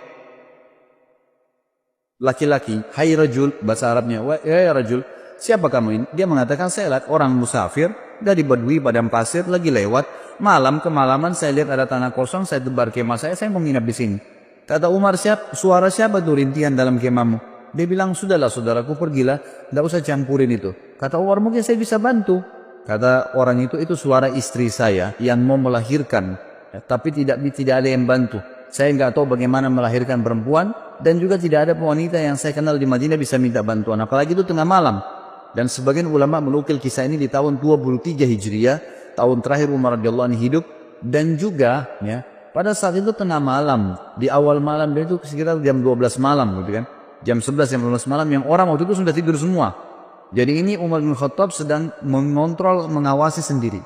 laki-laki, hai rajul, bahasa Arabnya, wahai rajul, siapa kamu ini? Dia mengatakan, saya lihat orang musafir dari Badui padang pasir lagi lewat. Malam kemalaman saya lihat ada tanah kosong, saya tebar kemah saya mau menginap di sini. Kata Umar, suara siapa tuh rintihan dalam kemahmu? Dia bilang, sudahlah saudaraku, pergilah, tidak usah campurin itu. Kata Umar, mungkin saya bisa bantu. Kata orang itu suara istri saya yang mau melahirkan, tapi tidak ada yang bantu. Saya nggak tahu bagaimana melahirkan perempuan, dan juga tidak ada wanita yang saya kenal di Madinah bisa minta bantuan. Apalagi itu tengah malam. Dan sebagian ulama menukil kisah ini di tahun 23 Hijriah, tahun terakhir Umar radhiyallahu anhu hidup. Dan juga ya, pada saat itu tengah malam, di awal malam, dan itu sekitar jam 12 malam gitu kan. Jam 11, jam 12 malam, yang orang waktu itu sudah tidur semua. Jadi ini Umar bin Khattab sedang mengontrol, mengawasi sendiri.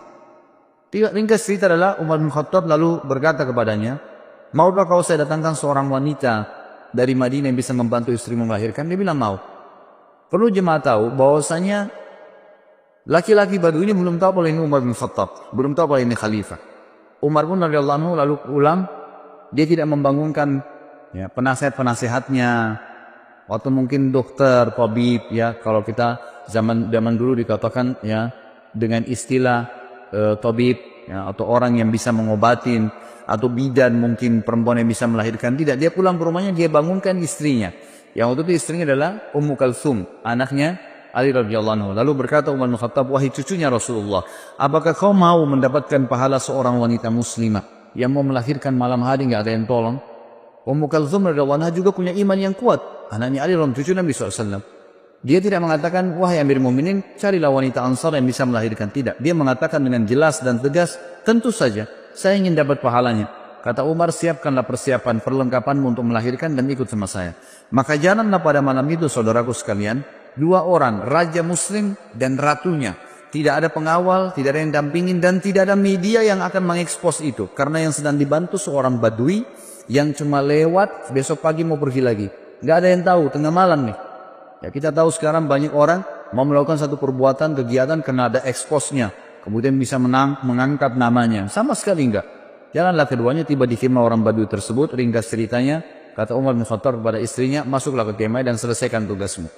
Ringkas cerita adalah Umar bin Khattab lalu berkata kepadanya, maukah kau saya datangkan seorang wanita dari Madinah yang bisa membantu istrimu melahirkan? Dia bilang mau. Perlu jemaah tahu bahwasanya laki-laki Badui ini belum tahu kalau ini Umar bin Khattab, belum tahu kalau ini khalifah. Umar pun radhiyallahu anhu lalu pulang, dia tidak membangunkan ya, penasihat-penasihatnya, atau mungkin dokter, tabib, ya kalau kita zaman dulu dikatakan ya dengan istilah tabib ya, atau orang yang bisa mengobatin, atau bidan mungkin perempuan yang bisa melahirkan. Tidak, dia pulang ke rumahnya, dia bangunkan istrinya. Yang waktu itu istrinya adalah Ummu Kalsum, anaknya Ali radhiyallahu anhu. Lalu berkata Umar bin Khattab, wahai cucunya Rasulullah, apakah kau mau mendapatkan pahala seorang wanita muslimah yang mau melahirkan malam hari nggak ada yang tolong? Ummu Kalsum radhiyallahu anha juga punya iman yang kuat. Anaknya Ali radhiyallahu cucu Nabi SAW. Dia tidak mengatakan, wahai Amir Mu'minin, carilah wanita Ansar yang bisa melahirkan. Tidak. Dia mengatakan dengan jelas dan tegas, tentu saja, saya ingin dapat pahalanya. Kata Umar, siapkanlah persiapan, perlengkapanmu untuk melahirkan dan ikut sama saya. Maka jalanlah pada malam itu, saudaraku sekalian, dua orang, raja muslim dan ratunya. Tidak ada pengawal, tidak ada yang dampingin, dan tidak ada media yang akan mengekspos itu. Karena yang sedang dibantu seorang Badui yang cuma lewat, besok pagi mau pergi lagi. Gak ada yang tahu, tengah malam nih. Ya kita tahu sekarang banyak orang mau melakukan satu perbuatan, kegiatan karena ada eksposnya. Kemudian bisa mengangkat namanya. Sama sekali enggak. Jalanlah keduanya tiba di kemah orang Badui tersebut. Ringkas ceritanya, kata Umar bin Khattab kepada istrinya, masuklah ke kemah dan selesaikan tugasmu.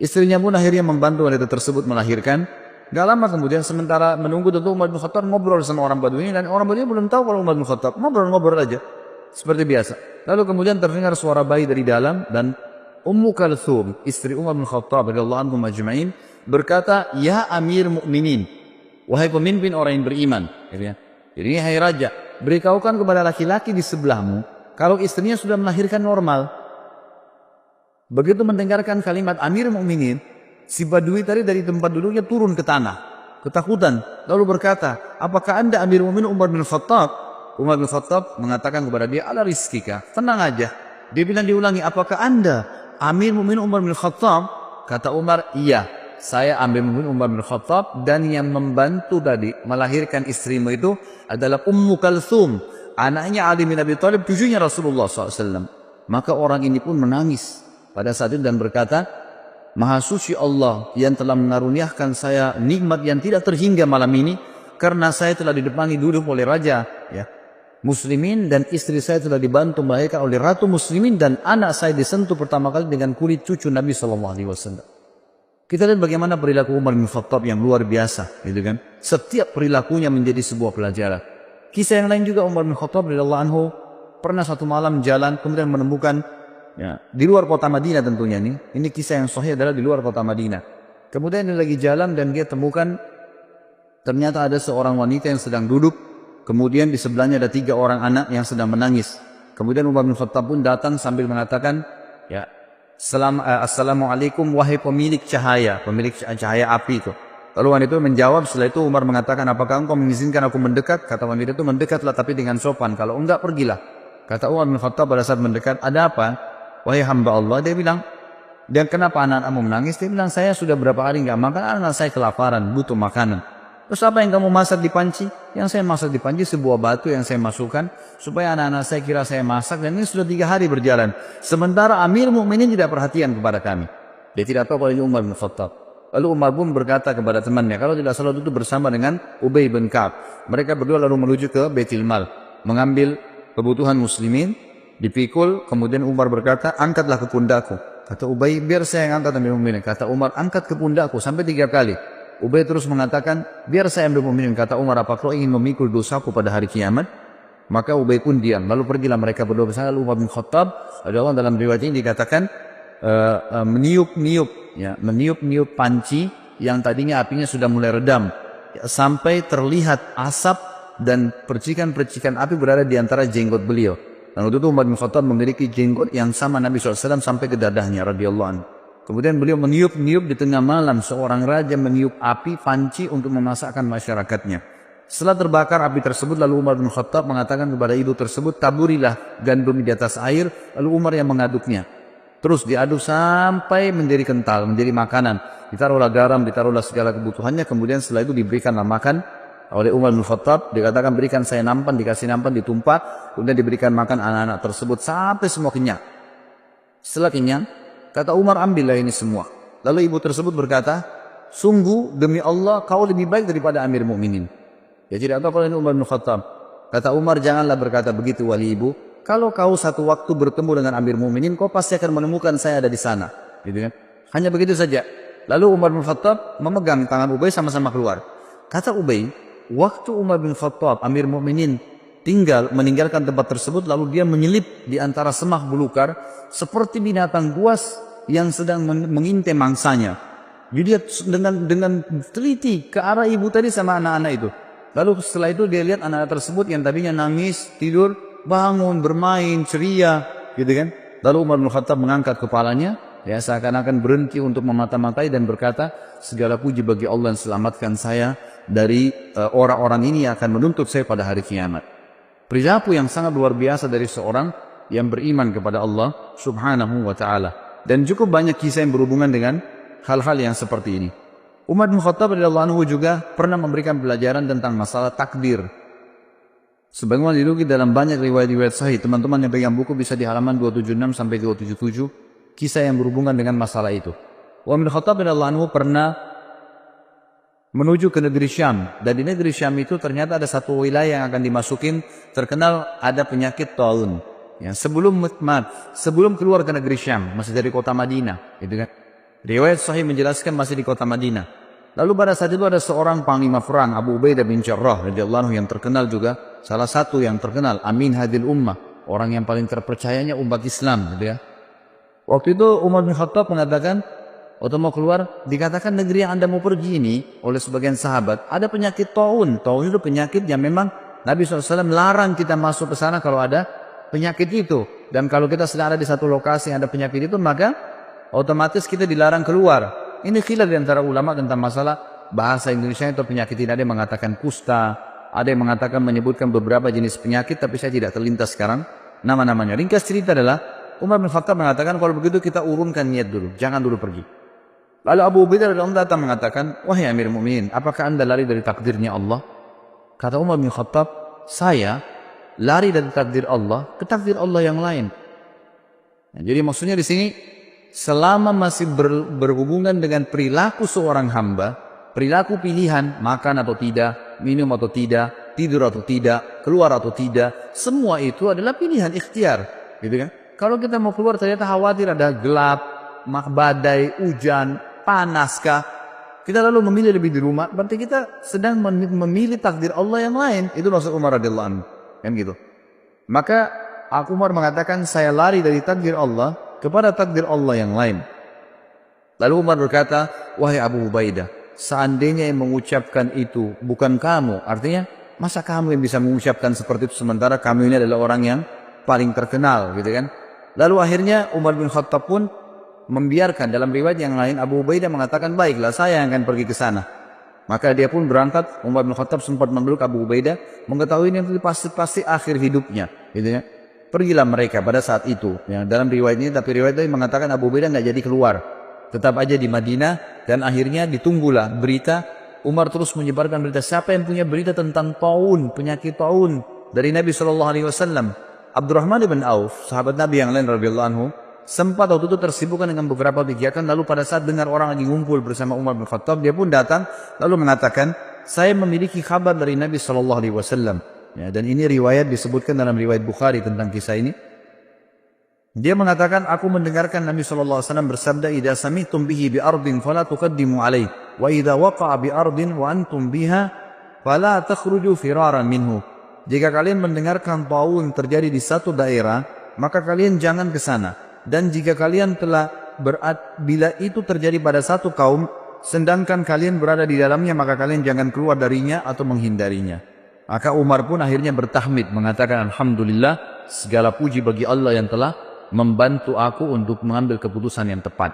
Istrinya pun akhirnya membantu wanita tersebut melahirkan. Gak lama kemudian sementara menunggu tentu Umar bin Khattab ngobrol sama orang Badui ini. Dan orang Badui belum tahu kalau Umar bin Khattab. Ngobrol-ngobrol aja. Seperti biasa. Lalu kemudian terdengar suara bayi dari dalam dan Ummu Kalthum, istri Umar bin Khattab radhiyallahu anhu majma'in, berkata, "Ya Amir Mukminin, wahai pemimpin orang yang beriman." Jadi hai raja, beritahukan kepada laki-laki di sebelahmu kalau istrinya sudah melahirkan normal. Begitu mendengarkan kalimat Amir Mukminin, si Badui tadi dari tempat duduknya turun ke tanah, ketakutan, lalu berkata, "Apakah Anda Amir Mukminin Umar bin Khattab?" Umar bin Khattab mengatakan kepada dia, "Ala rizkika, tenang aja." Dia bilang diulangi, "Apakah Anda Amir Mukminin Umar bin Khattab?" Kata Umar, "Iya, saya Amir Mukminin Umar bin Khattab, dan yang membantu tadi melahirkan istrimu itu adalah Ummu Kalthum, anaknya Ali bin Abi Thalib, cucunya Rasulullah SAW." Maka orang ini pun menangis pada saat itu dan berkata, "Maha suci Allah yang telah mengaruniakan saya nikmat yang tidak terhingga malam ini, karena saya telah didepangi duduk oleh raja ya Muslimin, dan istri saya telah dibantu melahirkan oleh ratu Muslimin, dan anak saya disentuh pertama kali dengan kulit cucu Nabi SAW." Kita lihat bagaimana perilaku Umar bin Khattab yang luar biasa, gitu kan? Setiap perilakunya menjadi sebuah pelajaran. Kisah yang lain juga, Umar bin Khattab radhiyallahu anhu pernah satu malam jalan, kemudian menemukan ya, di luar kota Madinah tentunya nih. Ini kisah yang sahih adalah di luar kota Madinah. Kemudian dia lagi jalan dan dia temukan ternyata ada seorang wanita yang sedang duduk. Kemudian di sebelahnya ada 3 orang anak yang sedang menangis. Kemudian Umar bin Khattab pun datang sambil mengatakan, ya, Assalamualaikum wahai pemilik cahaya api itu. Lalu wanita itu menjawab, setelah itu Umar mengatakan, apakah engkau mengizinkan aku mendekat? Kata wanita itu, mendekatlah tapi dengan sopan, kalau enggak pergilah. Kata Umar bin Khattab pada saat mendekat, ada apa? Wahai hamba Allah, dia bilang, dan kenapa anak-anakmu menangis? Dia bilang, saya sudah berapa hari enggak makan, anak saya kelaparan, butuh makanan. Terus apa yang kamu masak di panci? Yang saya masak di panci sebuah batu yang saya masukkan supaya anak-anak saya kira saya masak, dan ini sudah 3 hari berjalan. Sementara Amir Mukminin tidak perhatian kepada kami. Dia tidak tahu kalau ini Umar bin Khattab. Lalu Umar pun berkata kepada temannya, kalau tidak salah itu bersama dengan Ubay bin Ka'ab. Mereka berdua lalu menuju ke Baitul Mal, mengambil kebutuhan muslimin, dipikul. Kemudian Umar berkata, angkatlah ke pundakku. Kata Ubay, biar saya yang angkat Amir Mukminin. Kata Umar, angkat ke pundakku sampai 3 kali. Ubay terus mengatakan, biar saya Amir Mukminin. Kata Umar, apa kau ingin memikul dosaku pada hari kiamat? Maka Ubay pun diam. Lalu pergilah mereka berdua bersama. Lalu Umar bin Khattab, dalam riwayat ini dikatakan, meniup panci yang tadinya apinya sudah mulai redam, sampai terlihat asap dan percikan-percikan api berada di antara jenggot beliau. Dan waktu itu Umar bin Khattab memiliki jenggot yang sama Nabi SAW sampai ke dadahnya radhiyallahu anhu. Kemudian beliau meniup-niup di tengah malam, seorang raja meniup api panci untuk memasakkan masyarakatnya. Setelah terbakar api tersebut, lalu Umar bin Khattab mengatakan kepada ibu tersebut, taburilah gandum di atas air. Lalu Umar yang mengaduknya. Terus diaduk sampai menjadi kental, menjadi makanan. Ditaruhlah garam, ditaruhlah segala kebutuhannya. Kemudian setelah itu diberikanlah makan oleh Umar bin Khattab. Dikatakan, berikan saya nampan, dikasih nampan, ditumpah. Kemudian diberikan makan anak-anak tersebut sampai semua kenyang. Setelah kenyang, kata Umar, ambillah ini semua. Lalu ibu tersebut berkata, sungguh demi Allah kau lebih baik daripada Amir Mukminin. Ya tidak tahu kalau ini Umar bin Khattab. Kata Umar, janganlah berkata begitu wali ibu. Kalau kau satu waktu bertemu dengan Amir Mukminin, kau pasti akan menemukan saya ada di sana. Gitu kan? Hanya begitu saja. Lalu Umar bin Khattab memegang tangan Ubay, sama-sama keluar. Kata Ubay, waktu Umar bin Khattab, Amir Mukminin meninggalkan tempat tersebut, lalu dia menyelip di antara semak belukar seperti binatang buas yang sedang mengintai mangsanya. Jadi dia dengan teliti ke arah ibu tadi sama anak-anak itu. Lalu setelah itu dia lihat anak-anak tersebut yang tadinya nangis, tidur, bangun, bermain, ceria, gitu kan. Lalu Umar bin Khattab mengangkat kepalanya, ya seakan-akan berhenti untuk memata-matai dan berkata, segala puji bagi Allah yang selamatkan saya dari orang-orang ini yang akan menuntut saya pada hari kiamat. Perilaku yang sangat luar biasa dari seorang yang beriman kepada Allah subhanahu wa ta'ala. Dan cukup banyak kisah yang berhubungan dengan hal-hal yang seperti ini. Umar bin Khattab radhiyallahu anhu juga pernah memberikan pelajaran tentang masalah takdir. Sebagaimana dinukil dalam banyak riwayat-riwayat sahih, teman-teman yang pegang buku bisa di halaman 276 sampai 277, kisah yang berhubungan dengan masalah itu. Umar bin Khattab radhiyallahu anhu pernah menuju ke negeri Syam, dan di negeri Syam itu ternyata ada satu wilayah yang akan dimasukin, terkenal ada penyakit taun. Ya, sebelum keluar ke negeri Syam, masih dari kota Madinah, gitu kan. Riwayat sahih menjelaskan masih di kota Madinah. Lalu pada saat itu ada seorang panglima perang, Abu Ubaidah bin Jarrah radhiyallahu anhu, yang terkenal juga, salah satu yang terkenal, Amin Hadil Ummah, orang yang paling terpercayanya umat Islam, gitu ya. Waktu itu Umar bin Khattab mengatakan, waktu mau keluar, dikatakan negeri yang Anda mau pergi ini oleh sebagian sahabat ada penyakit taun. Taun itu penyakit yang memang Nabi SAW larang kita masuk ke sana kalau ada penyakit itu. Dan kalau kita sedang ada di satu lokasi yang ada penyakit itu, maka otomatis kita dilarang keluar. Ini khilaf di antara ulama tentang masalah bahasa Indonesia itu penyakit ini. Ada yang mengatakan kusta, ada yang mengatakan menyebutkan beberapa jenis penyakit, tapi saya tidak terlintas sekarang nama-namanya. Ringkas cerita adalah Umar bin Khattab mengatakan, kalau begitu kita urunkan niat dulu, jangan dulu pergi. Lalu Abu Ubaidah radhiyallahu anhu datang mengatakan, wahai Amir Mukminin, apakah Anda lari dari takdirnya Allah? Kata Umar bin Khattab, saya lari dari takdir Allah ke takdir Allah yang lain. Nah, jadi maksudnya di sini, selama masih berhubungan dengan perilaku seorang hamba, perilaku pilihan, makan atau tidak, minum atau tidak, tidur atau tidak, keluar atau tidak, semua itu adalah pilihan ikhtiar, gitu kan? Kalau kita mau keluar ternyata khawatir ada gelap, badai, hujan, panaskah, kita lalu memilih lebih di rumah, berarti kita sedang memilih takdir Allah yang lain. Itu maksud Umar radhiyallahu anhu, kan gitu. Maka Umar mengatakan, saya lari dari takdir Allah kepada takdir Allah yang lain. Lalu Umar berkata, wahai Abu Ubaidah, seandainya yang mengucapkan itu bukan kamu, artinya masa kamu yang bisa mengucapkan seperti itu sementara kamu ini adalah orang yang paling terkenal gitu kan. Lalu akhirnya Umar bin Khattab pun membiarkan. Dalam riwayat yang lain Abu Ubaidah mengatakan, baiklah saya yang akan pergi ke sana. Maka dia pun berangkat. Umar bin Khattab sempat memeluk Abu Ubaidah, mengetahui ini pasti akhir hidupnya gitu ya. Pergilah mereka pada saat itu. Yang dalam riwayat ini, tapi riwayat ini mengatakan Abu Ubaidah nggak jadi keluar, tetap aja di Madinah. Dan akhirnya ditunggulah berita. Umar terus menyebarkan berita. Siapa yang punya berita tentang taun, penyakit taun dari Nabi SAW? Abdurrahman bin Auf, sahabat Nabi yang lain radhiyallahu anhu, sempat waktu itu tersibukkan dengan beberapa kegiatan. Lalu pada saat dengar orang lagi ngumpul bersama Umar bin Khattab, dia pun datang lalu mengatakan, saya memiliki kabar dari Nabi SAW. Ya, dan ini riwayat disebutkan dalam riwayat Bukhari tentang kisah ini. Dia mengatakan, aku mendengarkan Nabi SAW bersabda, idza sami'tum bihi bi ardin fala tuqaddimu alaihi, wa idza waqa'a bi ardin wa antum biha fala takhruju firaran minhu. Jika kalian mendengarkan taun terjadi di satu daerah, maka kalian jangan ke sana. Dan jika kalian bila itu terjadi pada satu kaum, sedangkan kalian berada di dalamnya, maka kalian jangan keluar darinya atau menghindarinya. Maka Umar pun akhirnya bertahmid, mengatakan, alhamdulillah, segala puji bagi Allah yang telah membantu aku untuk mengambil keputusan yang tepat.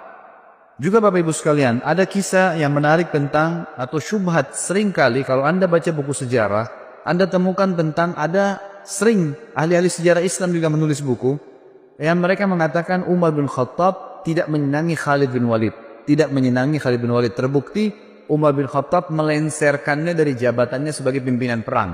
Juga Bapak Ibu sekalian, ada kisah yang menarik tentang, atau syubhat seringkali kalau Anda baca buku sejarah, Anda temukan tentang ada sering ahli-ahli sejarah Islam juga menulis buku yang mereka mengatakan Umar bin Khattab tidak menyenangi Khalid bin Walid. Tidak menyenangi Khalid bin Walid. Terbukti Umar bin Khattab melenserkannya dari jabatannya sebagai pimpinan perang.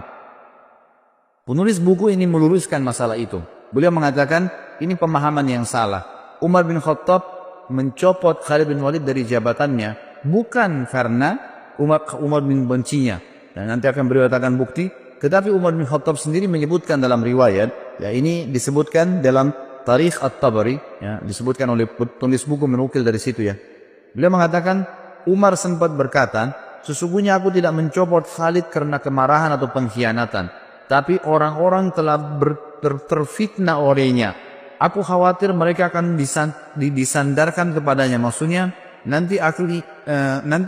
Penulis buku ini meluruskan masalah itu. Beliau mengatakan ini pemahaman yang salah. Umar bin Khattab mencopot Khalid bin Walid dari jabatannya bukan karena Umar bin bencinya. Dan nanti akan beliau katakan bukti. Tetapi Umar bin Khattab sendiri menyebutkan dalam riwayat, ya ini disebutkan dalam Tarikh At-Tabari, ya, disebutkan oleh penulis buku menukil dari situ ya. Beliau mengatakan Umar sempat berkata, sesungguhnya aku tidak mencopot Khalid karena kemarahan atau pengkhianatan, tapi orang-orang telah terfitnah olehnya. Aku khawatir mereka akan disandarkan kepadanya. Maksudnya nanti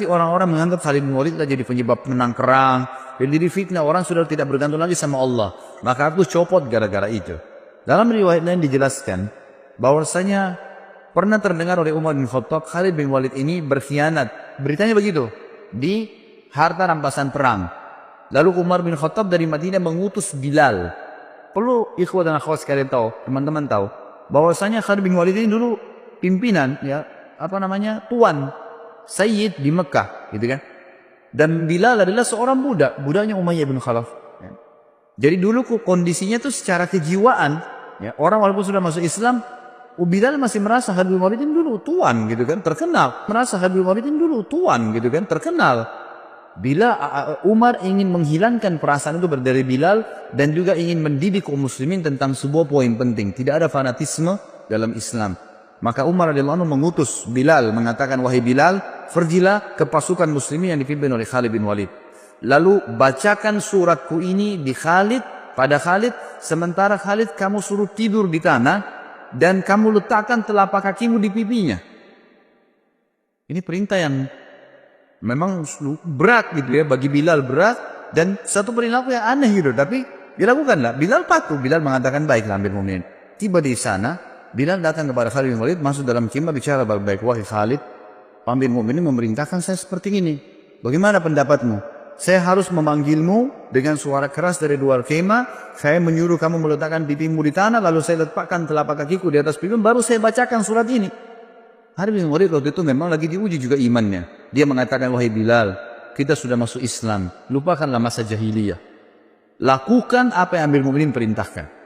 orang-orang menganggap Khalid bin Walid jadi penyebab menang perang. Jadi fitnah, orang sudah tidak bergantung lagi sama Allah. Maka aku copot gara-gara itu. Dalam riwayat lain dijelaskan bahwasanya pernah terdengar oleh Umar bin Khattab Khalid bin Walid ini berkhianat. Beritanya begitu di harta rampasan perang. Lalu Umar bin Khattab dari Madinah mengutus Bilal. Perlu ikhwah dan akhwat sekalian tahu, teman-teman tahu bahwasanya Khalid bin Walid ini dulu pimpinan, ya, tuan Sayyid di Mekah, gitu kan. Dan Bilal adalah seorang budaknya Umayyah bin Khalaf. Ya. Jadi dulu kondisinya tuh secara kejiwaan, ya, orang walaupun sudah masuk Islam, Bilal masih merasa Khalid bin Walid ini dulu tuan, gitu kan, terkenal. Merasa Khalid bin Walid ini dulu tuan, gitu kan, terkenal. Bila Umar ingin menghilangkan perasaan itu dari Bilal dan juga ingin mendidik kaum muslimin tentang sebuah poin penting, tidak ada fanatisme dalam Islam. Maka Umar radhiyallahu anhu mengutus Bilal, mengatakan, wahai Bilal, pergilah ke pasukan muslimin yang dipimpin oleh Khalid bin Walid. Lalu bacakan suratku ini di pada Khalid, sementara Khalid kamu suruh tidur di tanah dan kamu letakkan telapak kakimu di pipinya. Ini perintah yang memang berat gitu ya, bagi Bilal berat dan satu perilaku yang aneh gitu, tapi dilakukanlah. Bilal patuh. Bilal mengatakan, baiklah Amir Mu'minin. Tiba di sana, Bilal datang kepada Khalid bin Walid, masuk dalam khimah, bicara baik-baik. Wahai Khalid, Amir Mu'minin memerintahkan saya seperti ini. Bagaimana pendapatmu? Saya harus memanggilmu dengan suara keras dari luar khimah. Saya menyuruh kamu meletakkan pipimu di tanah, lalu saya letakkan telapak kakiku di atas pipimu, baru saya bacakan surat ini. Khalid bin Walid waktu itu memang lagi diuji juga imannya. Dia mengatakan, wahai Bilal, kita sudah masuk Islam, lupakanlah masa jahiliyah. Lakukan apa yang Amir Mu'minin perintahkan.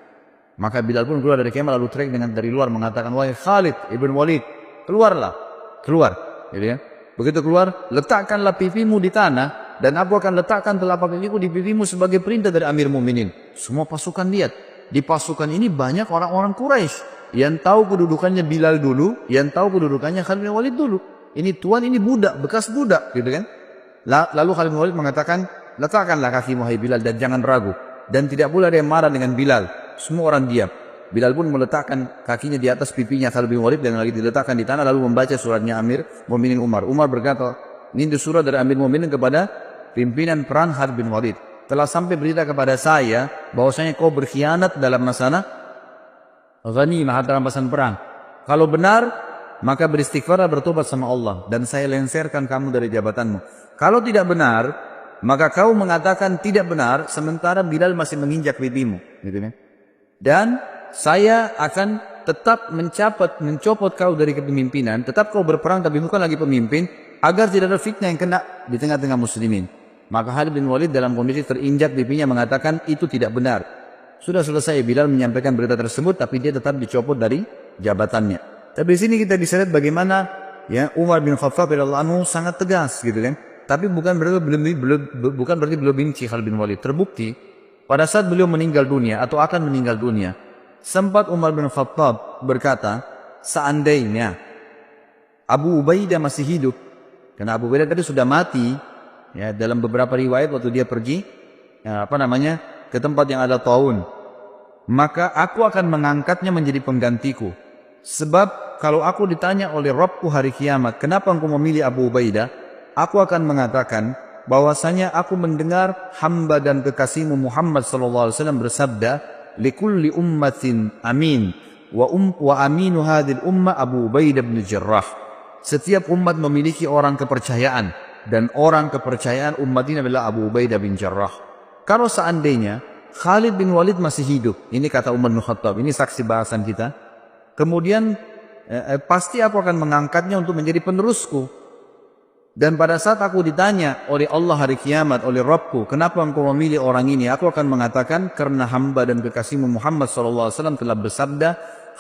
Maka Bilal pun keluar dari kemah lalu teriak dari luar mengatakan, wahai Khalid ibn Walid, keluarlah, keluar. Gitu ya. Begitu keluar, letakkanlah pipimu di tanah dan aku akan letakkan telapak kakiku di pipimu sebagai perintah dari Amir Mu'minin. Semua pasukan lihat. Di pasukan ini banyak orang-orang Quraisy yang tahu kedudukannya Bilal dulu, yang tahu kedudukannya Khalid bin Walid dulu. Ini tuan, ini budak, bekas budak, gitu kan. Lalu Khalid bin Walid mengatakan, letakkanlah kakimu hai Bilal dan jangan ragu. Dan tidak pula ada yang marah dengan Bilal. Semua orang diam. Bilal pun meletakkan kakinya di atas pipinya Khalid bin Walid dan lagi diletakkan di tanah, lalu membaca suratnya Amir Mu'minin Umar. Umar berkata, ini surat dari Amir Mu'minin kepada pimpinan perang Khalid bin Walid. Telah sampai berita kepada saya bahwasanya kau berkhianat dalam masalah ghanimah, harta rampasan perang. Kalau benar, maka beristighfarlah, bertobat sama Allah, dan saya lengserkan kamu dari jabatanmu. Kalau tidak benar, maka kau mengatakan tidak benar, sementara Bilal masih menginjak pipimu. Gitu kan? Dan saya akan tetap mencopot kau dari kepemimpinan, tetap kau berperang tapi bukan lagi pemimpin, agar tidak ada fitnah yang kena di tengah-tengah muslimin. Maka Khalid bin Walid dalam kondisi terinjak pipinya mengatakan itu tidak benar. Sudah selesai Bilal menyampaikan berita tersebut, tapi dia tetap dicopot dari jabatannya. Tapi di sini kita bisa lihat bagaimana ya Umar bin Khattab radhiyallahu anhu sangat tegas gitu kan. Tapi bukan berarti beliau benci Khalid bin Walid. Terbukti pada saat beliau meninggal dunia atau akan meninggal dunia, sempat Umar bin Khattab berkata, seandainya Abu Ubaidah masih hidup, karena Abu Ubaidah tadi sudah mati, ya dalam beberapa riwayat waktu dia pergi, ke tempat yang ada taun, maka aku akan mengangkatnya menjadi penggantiku. Sebab kalau aku ditanya oleh Rabbku hari kiamat, kenapa engkau memilih Abu Ubaidah? Aku akan mengatakan bahwasanya aku mendengar hamba dan kekasihmu Muhammad sallallahu alaihi wasallam bersabda, likulli ummatin amin wa aminu hadhil umma Abu Ubaidah bin Jarrah. Setiap umat memiliki orang kepercayaan, dan orang kepercayaan umat ini adalah Abu Ubaidah bin Jarrah. Kalau seandainya Khalid bin Walid masih hidup, ini kata Umar bin Khattab, ini saksi bahasan kita, kemudian pasti aku akan mengangkatnya untuk menjadi penerusku. Dan pada saat aku ditanya oleh Allah hari kiamat, oleh Rabbku, kenapa engkau memilih orang ini? Aku akan mengatakan, karena hamba dan kekasihmu Muhammad SAW telah bersabda,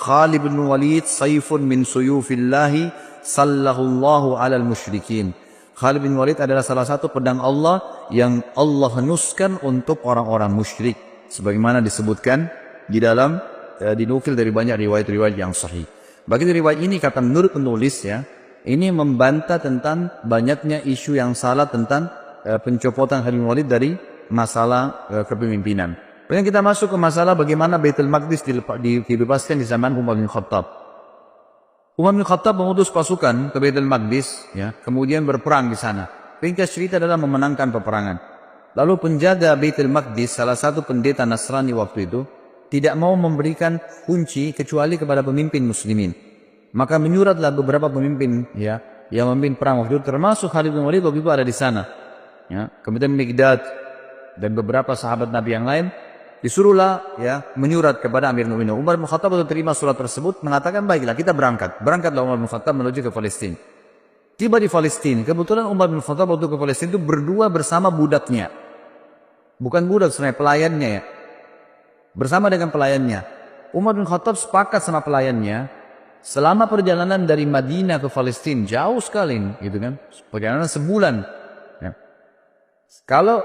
Khalid bin Walid sayfun min suyufillahi sallahullahu alal musyrikin. Khalid bin Walid adalah salah satu pedang Allah yang Allah henuskan untuk orang-orang musyrik. Sebagaimana disebutkan di dalam, dinukil dari banyak riwayat-riwayat yang sahih. Bagi riwayat ini, kata menurut penulis ya, ini membantah tentang banyaknya isu yang salah tentang pencopotan Khalid bin Walid dari masalah kepemimpinan. Kemudian kita masuk ke masalah bagaimana Baitul Maqdis dibebaskan di zaman Umar bin Khattab. Umar bin Khattab mengutus pasukan ke Baitul Maqdis, ya, kemudian berperang di sana. Ringkas cerita adalah memenangkan peperangan. Lalu penjaga Baitul Maqdis, salah satu pendeta Nasrani waktu itu, tidak mau memberikan kunci kecuali kepada pemimpin muslimin. Maka menyuratlah beberapa pemimpin ya yang memimpin perang waktu itu, termasuk Khalid bin Walid waktu itu ada di sana. Ya, kemudian Miqdad dan beberapa sahabat Nabi yang lain disuruhlah ya menyurat kepada Amir Mu'minin. Umar bin Khattab waktu terima surat tersebut mengatakan, baiklah kita berangkat. Berangkatlah Umar bin Khattab menuju ke Palestina. Tiba di Palestina, kebetulan Umar bin Khattab waktu ke Palestina itu berdua bersama budaknya. Bukan budak sebenarnya, pelayannya ya. Bersama dengan pelayannya. Umar bin Khattab sepakat sama pelayannya, selama perjalanan dari Madinah ke Palestina, jauh sekali gitu kan. Perjalanan sebulan. Ya. Kalau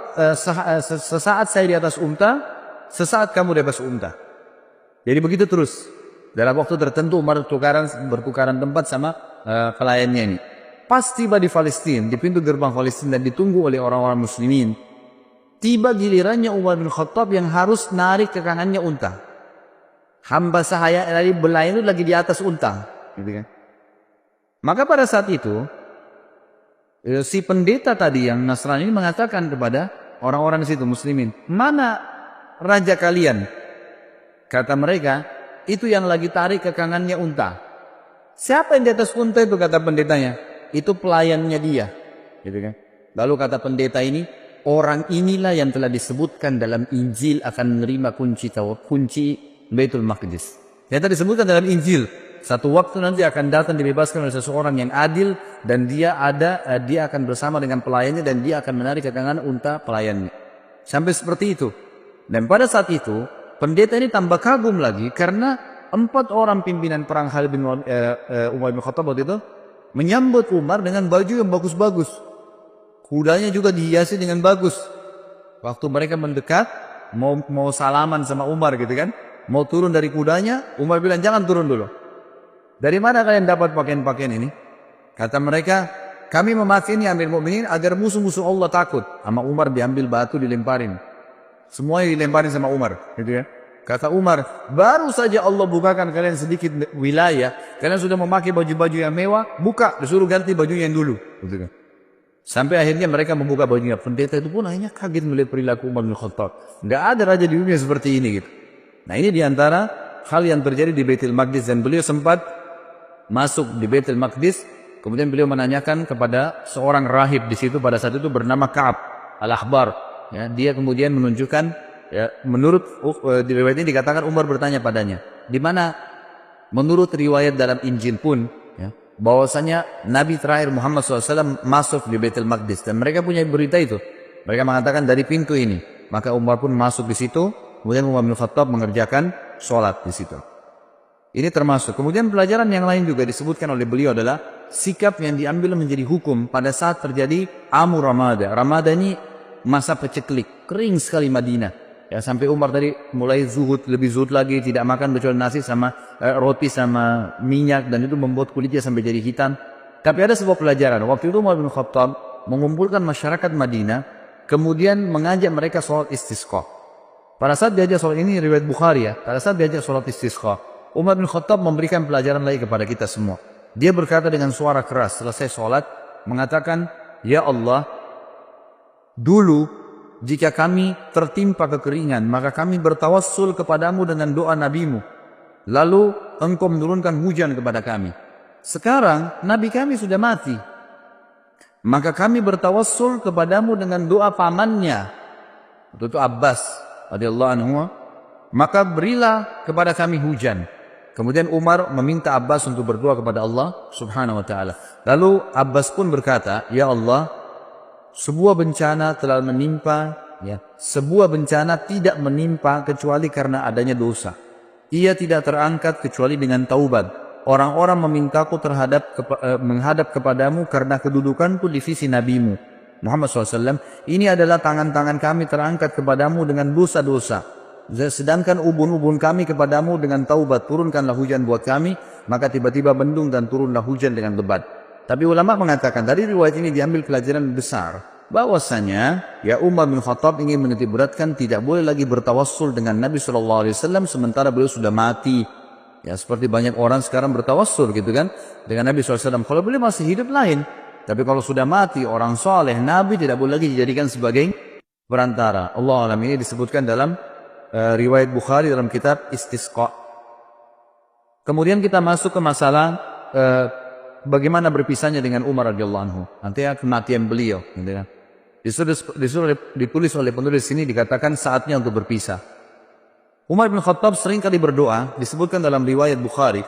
sesaat saya di atas unta, sesaat kamu di atas unta. Jadi begitu terus. Dalam waktu tertentu Umar bertukaran tempat sama pelayannya ini. Pas tiba di Palestina, di pintu gerbang Palestina dan ditunggu oleh orang-orang muslimin, tiba gilirannya Umar bin Khattab yang harus narik ke kanannya unta. Hamba sahaya dari belayan itu lagi di atas unta, gitu kan. Maka pada saat itu si pendeta tadi yang Nasrani ini mengatakan kepada orang-orang di situ muslimin, mana raja kalian? Kata mereka, itu yang lagi tarik ke kanannya unta. Siapa yang di atas unta itu? Kata pendetanya, itu pelayannya dia, gitu kan. Lalu kata pendeta ini, orang inilah yang telah disebutkan dalam Injil akan menerima kunci Baitul Maqdis. Ternyata disebutkan dalam Injil, satu waktu nanti akan datang dibebaskan oleh seseorang yang adil, dan dia akan bersama dengan pelayannya, dan dia akan menarik ke kanan unta pelayannya. Sampai seperti itu. Dan pada saat itu pendeta ini tambah kagum lagi karena 4 orang pimpinan perang Khalid bin Umar bin Khattab waktu itu menyambut Umar dengan baju yang bagus-bagus. Kudanya juga dihiasi dengan bagus. Waktu mereka mendekat, mau salaman sama Umar gitu kan, mau turun dari kudanya, Umar bilang jangan turun dulu. Dari mana kalian dapat pakaian-pakaian ini? Kata mereka, kami memakai ini Amir Mu'minin agar musuh-musuh Allah takut. Sama Umar diambil batu dilemparin. Semuanya dilemparin sama Umar, gitu ya. Kata Umar, baru saja Allah bukakan kalian sedikit wilayah, kalian sudah memakai baju-baju yang mewah, buka, disuruh ganti baju yang dulu, gitu kan. Sampai akhirnya mereka membuka bajunya. Pendeta itu pun akhirnya kaget melihat perilaku Umar bin Khattab. Nggak ada raja di dunia seperti ini gitu. Nah ini diantara hal yang terjadi di Baitul Maqdis, dan beliau sempat masuk di Baitul Maqdis. Kemudian beliau menanyakan kepada seorang rahib di situ pada saat itu bernama Ka'ab al-Ahbar. Ya, dia kemudian menunjukkan, ya, menurut di riwayat ini dikatakan Umar bertanya padanya, di mana menurut riwayat dalam Injil pun, ya, bahwasanya Nabi terakhir Muhammad SAW masuk di Baitul Maqdis, dan mereka punya berita itu. Mereka mengatakan dari pintu ini. Maka Umar pun masuk di situ. Kemudian Umar bin Khattab mengerjakan sholat di situ. Ini termasuk. Kemudian pelajaran yang lain juga disebutkan oleh beliau adalah sikap yang diambil menjadi hukum pada saat terjadi Amu Ramada. Ramada ini masa peceklik, kering sekali Madinah. Ya, sampai Umar tadi mulai zuhud, lebih zuhud lagi, tidak makan kecuali nasi sama roti sama minyak, dan itu membuat kulitnya sampai jadi hitam. Tapi ada sebuah pelajaran. Waktu itu Umar bin Khattab mengumpulkan masyarakat Madinah, kemudian mengajak mereka sholat istisqa. Pada saat diajak sholat ini riwayat Bukhari, ya, pada saat diajak sholat istisqa, Umar bin Khattab memberikan pelajaran lagi kepada kita semua. Dia berkata dengan suara keras selesai sholat, mengatakan, "Ya Allah, dulu jika kami tertimpa kekeringan, maka kami bertawassul kepadamu dengan doa nabimu. Lalu engkau menurunkan hujan kepada kami. Sekarang nabi kami sudah mati, maka kami bertawassul kepadamu dengan doa pamannya, itu Abbas radhiyallahu anhu, maka berilah kepada kami hujan." Kemudian Umar meminta Abbas untuk berdoa kepada Allah subhanahu wa ta'ala. Lalu Abbas pun berkata, "Ya Allah, sebuah bencana telah menimpa, ya, sebuah bencana tidak menimpa kecuali karena adanya dosa. Ia tidak terangkat kecuali dengan taubat. Orang-orang memintaku menghadap kepadamu karena kedudukanku di sisi nabimu Muhammad SAW. Ini adalah tangan-tangan kami terangkat kepadamu dengan dosa-dosa. Sedangkan ubun-ubun kami kepadamu dengan taubat. Turunkanlah hujan buat kami." Maka tiba-tiba mendung dan turunlah hujan dengan lebat. Tapi ulama mengatakan dari riwayat ini diambil pelajaran besar, bahwasanya ya Umar bin Khattab ingin menitik beratkan tidak boleh lagi bertawassul dengan Nabi SAW sementara beliau sudah mati. Ya, seperti banyak orang sekarang bertawassul gitu kan dengan Nabi SAW. Kalau beliau masih hidup lain, tapi kalau sudah mati orang soleh, Nabi tidak boleh lagi dijadikan sebagai perantara. Allah alam, ini disebutkan dalam riwayat Bukhari dalam kitab Istisqa. Kemudian kita masuk ke masalah bagaimana berpisahnya dengan Umar radhiyallahu anhu. Nanti kematian beliau, gitu kan. Ditulis oleh penulis ini dikatakan saatnya untuk berpisah. Umar bin Khattab sering kali berdoa, disebutkan dalam riwayat Bukhari.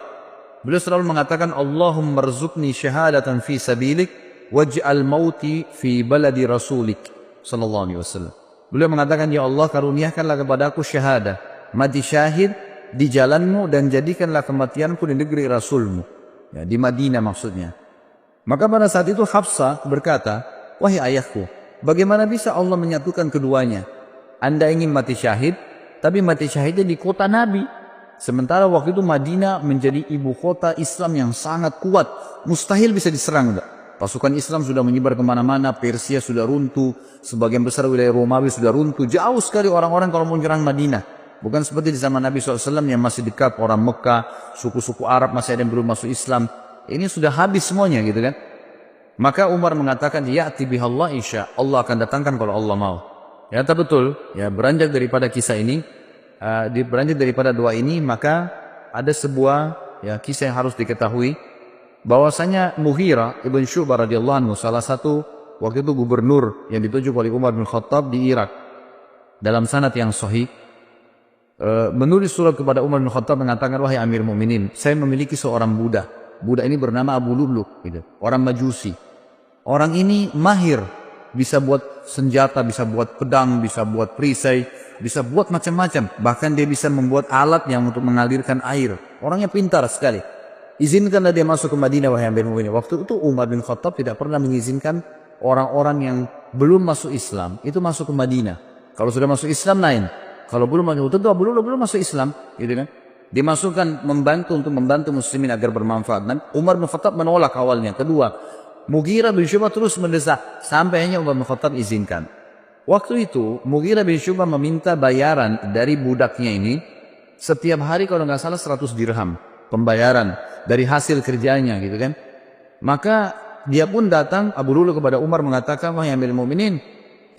Beliau selalu mengatakan, "Allahumma rzuqni syahadatan fi sabilik waj'al mauti fi baladi rasulik." Sallallahu alaihi wasallam. Beliau mengatakan, "Ya Allah, karuniakanlah kepadaku syahadah, mati syahid di jalanmu, dan jadikanlah kematianku di negeri Rasulmu." Ya, di Madinah maksudnya. Maka pada saat itu Hafsah berkata, "Wahai ayahku, bagaimana bisa Allah menyatukan keduanya? Anda ingin mati syahid, tapi mati syahidnya di kota Nabi. Sementara waktu itu Madinah menjadi ibu kota Islam yang sangat kuat. Mustahil bisa diserang. Pasukan Islam sudah menyebar kemana-mana, Persia sudah runtuh, sebagian besar wilayah Romawi sudah runtuh. Jauh sekali orang-orang kalau mau menyerang Madinah. Bukan seperti di zaman Nabi SAW yang masih dekat orang Mekah, suku-suku Arab masih ada yang belum masuk Islam. Ini sudah habis semuanya gitu kan. Maka Umar mengatakan, "Ya'ti bihallah insya, Allah akan datangkan kalau Allah mau." Ya, betul. Ya, beranjak daripada kisah ini, beranjak daripada doa ini, maka ada sebuah ya kisah yang harus diketahui, bahwasanya Mughirah ibn Syu'bah radhiyallahu anhu, salah satu waktu itu gubernur yang ditunjuk oleh Umar bin Khattab di Irak, dalam sanad yang sahih, menulis surat kepada Umar bin Khattab mengatakan, "Wahai Amir Mu'minin, saya memiliki seorang budak. Budak ini bernama Abu Lu'lu', gitu, orang Majusi. Orang ini mahir, bisa buat senjata, bisa buat pedang, bisa buat perisai, bisa buat macam-macam. Bahkan dia bisa membuat alat yang untuk mengalirkan air. Orangnya pintar sekali. Izinkanlah dia masuk ke Madinah, wahai Amir Mu'minin." Waktu itu Umar bin Khattab tidak pernah mengizinkan orang-orang yang belum masuk Islam itu masuk ke Madinah. Kalau sudah masuk Islam lain. Kalau belum masuk, tentu Abu Lu'lu' belum masuk Islam, gitu kan? Dimasukkan untuk membantu muslimin agar bermanfaat. Dan Umar bin Khattab menolak awalnya. Kedua, Mughirah bin Syu'bah terus mendesak sampai hanya Umar bin Khattab izinkan. Waktu itu Mughirah bin Syu'bah meminta bayaran dari budaknya ini setiap hari kalau nggak salah 100 dirham pembayaran dari hasil kerjanya, gitu kan? Maka dia pun datang Abu Lu'lu' kepada Umar mengatakan, "Wahai Amirul Mukminin,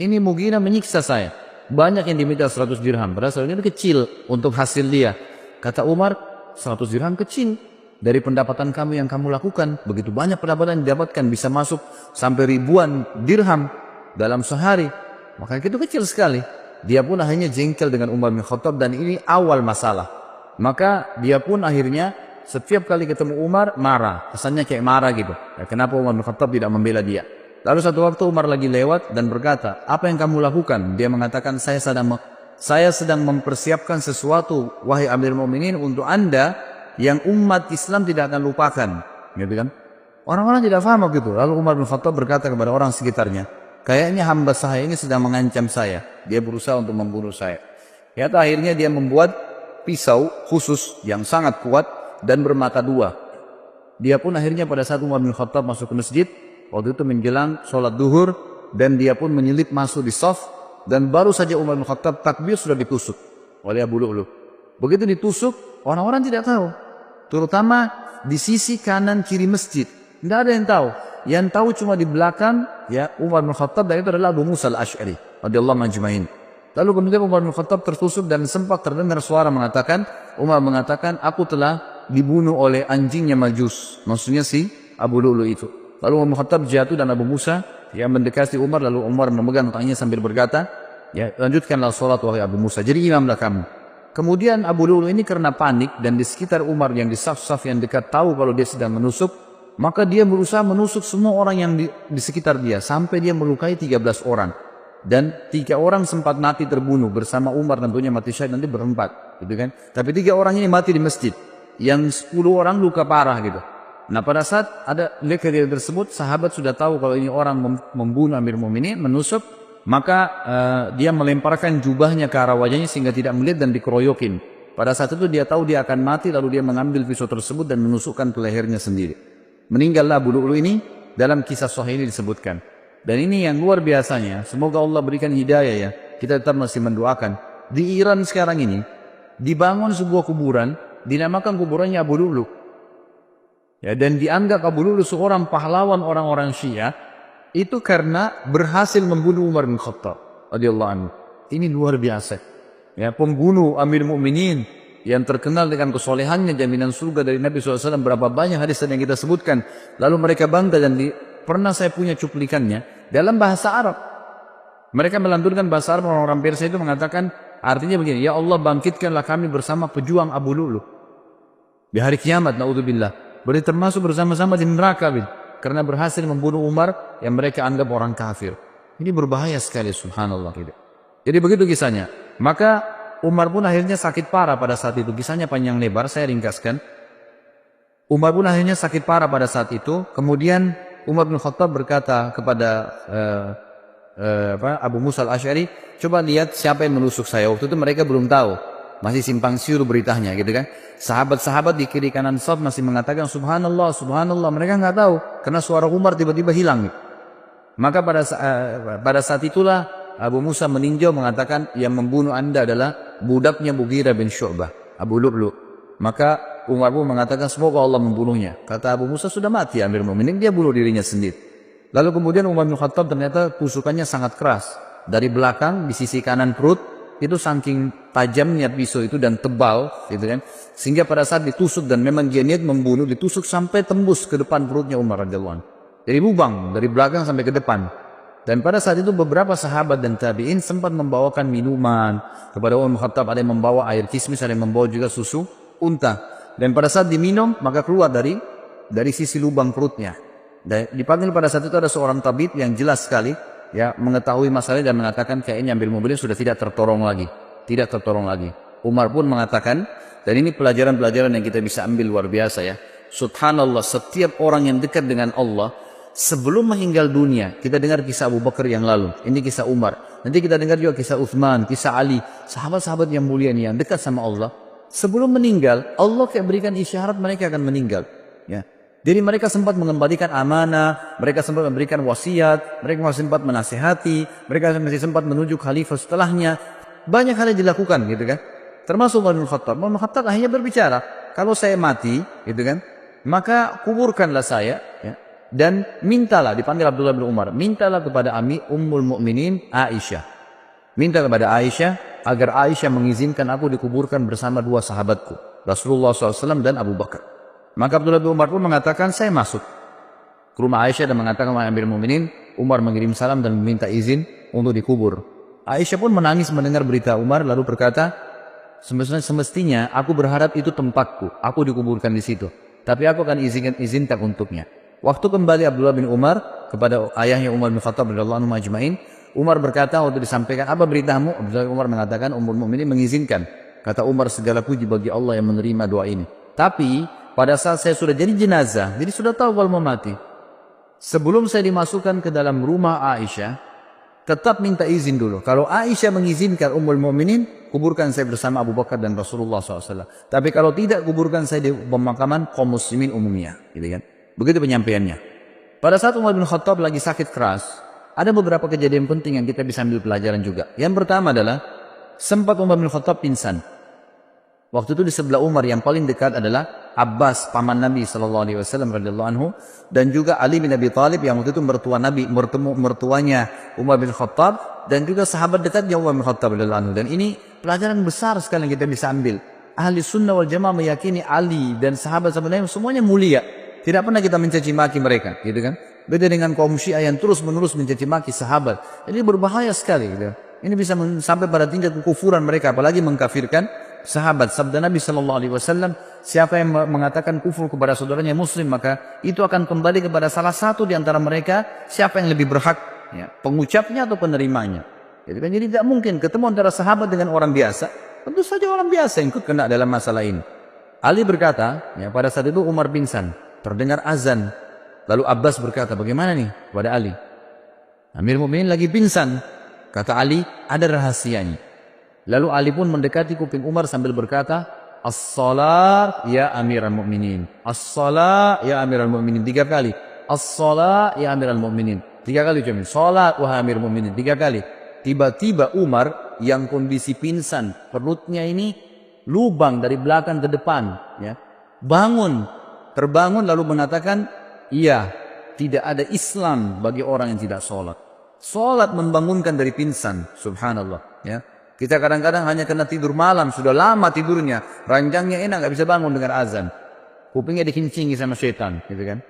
ini Mughirah menyiksa saya. Banyak yang diminta 100 dirham. Padahal ini kecil untuk hasil dia. Kata Umar, 100 dirham kecil dari pendapatan kamu yang kamu lakukan. Begitu banyak pendapatan yang didapatkan, bisa masuk sampai ribuan dirham dalam sehari. Maka itu kecil sekali. Dia pun akhirnya jengkel dengan Umar bin Khattab, dan ini awal masalah. Maka dia pun akhirnya setiap kali ketemu Umar marah. Kesannya kayak marah gitu. Ya, kenapa Umar bin Khattab tidak membela dia? Lalu satu waktu Umar lagi lewat dan berkata, apa yang kamu lakukan? Dia mengatakan, saya sedang mempersiapkan sesuatu, wahai Amirul Mukminin, untuk Anda yang umat Islam tidak akan lupakan. Gitu kan? Orang-orang tidak paham begitu. Lalu Umar bin Khattab berkata kepada orang sekitarnya, kayaknya hamba saya ini sedang mengancam saya. Dia berusaha untuk membunuh saya. Ya, akhirnya dia membuat pisau khusus yang sangat kuat dan bermata dua. Dia pun akhirnya pada saat Umar bin Khattab masuk ke masjid, waktu itu menjelang sholat duhur, dan dia pun menyelip masuk di shaf, dan baru saja Umar bin Khattab takbir sudah ditusuk oleh Abu Lu'lu'. Begitu ditusuk, orang-orang tidak tahu, terutama di sisi kanan kiri masjid. Tidak ada yang tahu. Yang tahu cuma di belakang ya Umar bin Khattab, dan itu adalah Abu Musa al-Ash'ari radhiyallahu anhu ajma'in. Lalu kemudian Umar bin Khattab tertusuk dan sempat terdengar suara mengatakan, Umar mengatakan, aku telah dibunuh oleh anjingnya Majus. Maksudnya si Abu Lu'lu' itu. Lalu Umar bin Khattab jatuh dan Abu Musa yang mendekati Umar, lalu Umar memegang tangannya sambil berkata, ya lanjutkanlah sholat wahai Abu Musa, jadi imamlah kamu. Kemudian Abu Lu'lu' ini karena panik, dan di sekitar Umar yang di saf-saf yang dekat tahu kalau dia sedang menusuk, maka dia berusaha menusuk semua orang yang di sekitar dia, sampai dia melukai 13 orang. Dan 3 orang sempat mati terbunuh bersama Umar, tentunya mati syahid nanti berempat, gitu kan. Tapi 3 orang ini mati di masjid, yang 10 orang luka parah gitu. Nah, pada saat ada kejadian tersebut, sahabat sudah tahu kalau ini orang membunuh Amirul Mukminin, menusuk, maka dia melemparkan jubahnya ke arah wajahnya sehingga tidak melihat dan dikeroyokin. Pada saat itu dia tahu dia akan mati, lalu dia mengambil pisau tersebut dan menusukkan ke lehernya sendiri. Meninggallah Abu Lu'lu' ini, dalam kisah sahih ini disebutkan. Dan ini yang luar biasanya, semoga Allah berikan hidayah ya, kita tetap masih mendoakan. Di Iran sekarang ini, dibangun sebuah kuburan, dinamakan kuburannya Abu Lu'lu'. Ya, dan dianggap Abu Lu'lu' seorang pahlawan orang-orang Syiah itu karena berhasil membunuh Umar bin Khattab radhiyallahu anhu. Ini luar biasa. Ya, pembunuh Amirul Mukminin yang terkenal dengan kesolehannya, jaminan surga dari Nabi SAW, berapa banyak hadis yang kita sebutkan. Lalu mereka bangga, dan pernah saya punya cuplikannya dalam bahasa Arab. Mereka melanturkan bahasa Arab, orang-orang Persia itu mengatakan, artinya begini, ya Allah bangkitkanlah kami bersama pejuang Abu Lu'lu' di hari kiamat, naudzubillah. Berarti termasuk bersama-sama di neraka, karena berhasil membunuh Umar yang mereka anggap orang kafir. Ini berbahaya sekali, subhanallah. Jadi begitu kisahnya. Maka Umar pun akhirnya sakit parah pada saat itu. Kisahnya panjang lebar, saya ringkaskan. Umar pun akhirnya sakit parah pada saat itu. Kemudian Umar bin Khattab berkata kepada Abu Musa al-Ash'ari, coba lihat siapa yang menusuk saya. Waktu itu mereka belum tahu, masih simpang siur beritanya gitu kan. Sahabat-sahabat di kiri kanan saf masih mengatakan subhanallah, subhanallah. Mereka nggak tahu karena suara Umar tiba-tiba hilang. Maka pada saat itulah Abu Musa meninjau mengatakan, yang membunuh anda adalah budaknya Mughirah bin Syu'bah, Abu Lu'lu'. Maka Umar pun mengatakan, semoga Allah membunuhnya. Kata Abu Musa, sudah mati Amirul Mukminin, dia bunuh dirinya sendiri. Lalu kemudian Umar bin Khattab ternyata tusukannya sangat keras. Dari belakang di sisi kanan perut, itu saking tajamnya pisau itu dan tebal gitu kan, sehingga pada saat ditusuk dan memang dia niat membunuh, ditusuk sampai tembus ke depan perutnya Umar radhiyallahu anhu. Jadi lubang dari belakang sampai ke depan. Dan pada saat itu beberapa sahabat dan tabi'in sempat membawakan minuman kepada Umar bin Khattab. Ada yang membawa air kismis, ada yang membawa juga susu unta. Dan pada saat diminum, maka keluar dari sisi lubang perutnya. Dan dipanggil pada saat itu ada seorang tabib yang jelas sekali ya mengetahui masalah dan mengatakan, kayaknya Amirul Mukminin sudah tidak tertolong lagi. Tidak tertolong lagi. Umar pun mengatakan, dan ini pelajaran-pelajaran yang kita bisa ambil luar biasa ya. Subhanallah, setiap orang yang dekat dengan Allah, sebelum meninggal dunia, kita dengar kisah Abu Bakar yang lalu. Ini kisah Umar. Nanti kita dengar juga kisah Uthman, kisah Ali. Sahabat-sahabat yang mulia ini yang dekat sama Allah. Sebelum meninggal, Allah kayak berikan isyarat mereka akan meninggal. Ya. Jadi mereka sempat mengembalikan amanah, mereka sempat memberikan wasiat, mereka masih sempat menasihati, mereka masih sempat menuju khalifah setelahnya. Banyak hal yang dilakukan gitu kan. Termasuk Umar bin Khattab. Umar bin Khattab akhirnya berbicara, kalau saya mati gitu kan, maka kuburkanlah saya ya, dan mintalah, dipanggil Abdullah bin Umar, mintalah kepada Ummul Mukminin Aisyah. Minta kepada Aisyah agar Aisyah mengizinkan aku dikuburkan bersama 2 sahabatku. Rasulullah SAW dan Abu Bakar. Maka Abdullah bin Umar pun mengatakan, saya masuk ke rumah Aisyah dan mengatakan, wahai Amirul Mukminin, Umar mengirim salam dan meminta izin untuk dikubur. Aisyah pun menangis mendengar berita Umar, lalu berkata, semestinya aku berharap itu tempatku, aku dikuburkan di situ. Tapi aku akan izinkan untuknya. Waktu kembali Abdullah bin Umar kepada ayahnya Umar bin Khattab radhiyallahu anhu majma'in, Umar berkata waktu disampaikan, apa beritamu? Abdullah bin Umar mengatakan, Ummul Mukminin mengizinkan. Kata Umar, segala puji bagi Allah yang menerima doa ini. Tapi pada saat saya sudah jadi jenazah, jadi sudah tahu kalau mau mati, sebelum saya dimasukkan ke dalam rumah Aisyah, tetap minta izin dulu. Kalau Aisyah mengizinkan Ummul Mukminin, kuburkan saya bersama Abu Bakar dan Rasulullah SAW. Tapi kalau tidak, kuburkan saya di pemakaman kaum muslimin umumnya. Gitu kan? Begitu penyampaiannya. Pada saat Umar bin Khattab lagi sakit keras, ada beberapa kejadian penting yang kita bisa ambil pelajaran juga. Yang pertama adalah, sempat Umar bin Khattab pingsan. Waktu itu di sebelah Umar yang paling dekat adalah Abbas, paman Nabi SAW radhiyallahu anhu, dan juga Ali bin Abi Thalib yang waktu itu mertua Nabi, mertuanya Umar bin Khattab, dan juga sahabat dekatnya Umar bin Khattab radhiyallahu anhu. Dan ini pelajaran besar sekali yang kita bisa ambil. Ahli sunnah wal jamaah meyakini Ali dan sahabat-sahabat lain semuanya mulia. Tidak pernah kita mencaci maki mereka, gitu kan? Beda dengan kaum Syiah yang terus-menerus mencaci maki sahabat. Jadi berbahaya sekali, gitu. Ini bisa sampai pada tingkat kekufuran mereka, apalagi mengkafirkan sahabat. Sabda Nabi SAW, siapa yang mengatakan kufur kepada saudaranya muslim, maka itu akan kembali kepada salah satu di antara mereka, siapa yang lebih berhak, ya, pengucapnya atau penerimanya. Jadi tidak mungkin ketemu antara sahabat dengan orang biasa. Tentu saja orang biasa yang kena dalam masalah ini. Ali berkata, ya, pada saat itu Umar pingsan, terdengar azan. Lalu Abbas berkata, bagaimana nih kepada Ali? Amir Mukminin lagi pingsan. Kata Ali, ada rahasianya. Lalu Ali pun mendekati kuping Umar sambil berkata, As-salat ya Amiral Mukminin. As-salat ya Amiral Mukminin. 3 kali. As-salat ya Amiral Mukminin. 3 kali ucapin. Salat wahai Amirul Mukminin. 3 kali. Tiba-tiba Umar yang kondisi pingsan, perutnya ini lubang dari belakang ke depan, ya, terbangun lalu mengatakan, iya, tidak ada Islam bagi orang yang tidak sholat. Sholat membangunkan dari pingsan, subhanallah. Ya. Kita kadang-kadang hanya kena tidur malam, sudah lama tidurnya, ranjangnya enak, nggak bisa bangun dengan azan. Kupingnya dikincingi sama setan, gitu kan.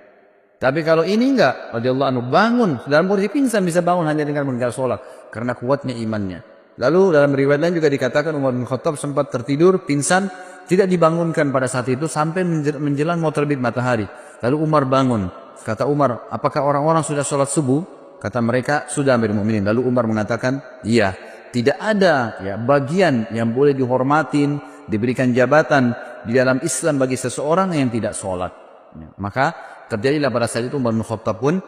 Tapi kalau ini enggak, radhiyallahu anhu, bangun, dalam posisi pingsan bisa bangun hanya dengan meninggal sholat, karena kuatnya imannya. Lalu dalam riwayat lain juga dikatakan Umar bin Khattab sempat tertidur, pingsan, tidak dibangunkan pada saat itu sampai menjelang mau terbit matahari. Lalu Umar bangun. Kata Umar, apakah orang-orang sudah sholat subuh? Kata mereka, sudah Amirul Mukminin. Lalu Umar mengatakan, iya, tidak ada, ya, bagian yang boleh dihormatin, diberikan jabatan di dalam Islam bagi seseorang yang tidak sholat. Ya, maka terjadilah pada saat itu Umar bin Khattab pun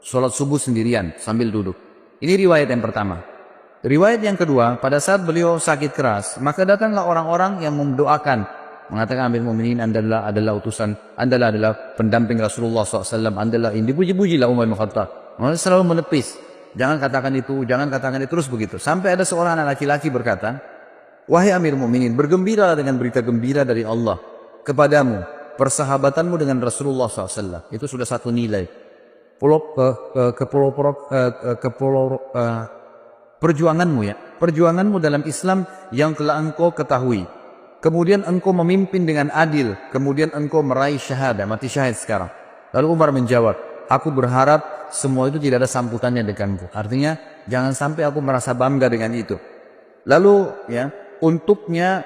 sholat subuh sendirian sambil duduk. Ini riwayat yang pertama. Riwayat yang kedua, pada saat beliau sakit keras, maka datanglah orang-orang yang mendoakan, mengatakan Amirul Mukminin, Anda adalah utusan, Anda adalah pendamping Rasulullah SAW, Anda ini dipuji-pujilah Umar bin Khattab. Mereka selalu menepis, jangan katakan itu, terus begitu. Sampai ada seorang anak laki-laki berkata, wahai Amirul Mukminin, bergembiralah dengan berita gembira dari Allah kepadamu, persahabatanmu dengan Rasulullah SAW. Itu sudah satu nilai. Perjuanganmu, ya, perjuanganmu dalam Islam yang telah engkau ketahui. Kemudian engkau memimpin dengan adil, kemudian engkau meraih syahadah, mati syahid sekarang. Lalu Umar menjawab, aku berharap semua itu tidak ada sambutannya denganku. Artinya jangan sampai aku merasa bangga dengan itu. Lalu, ya, untuknya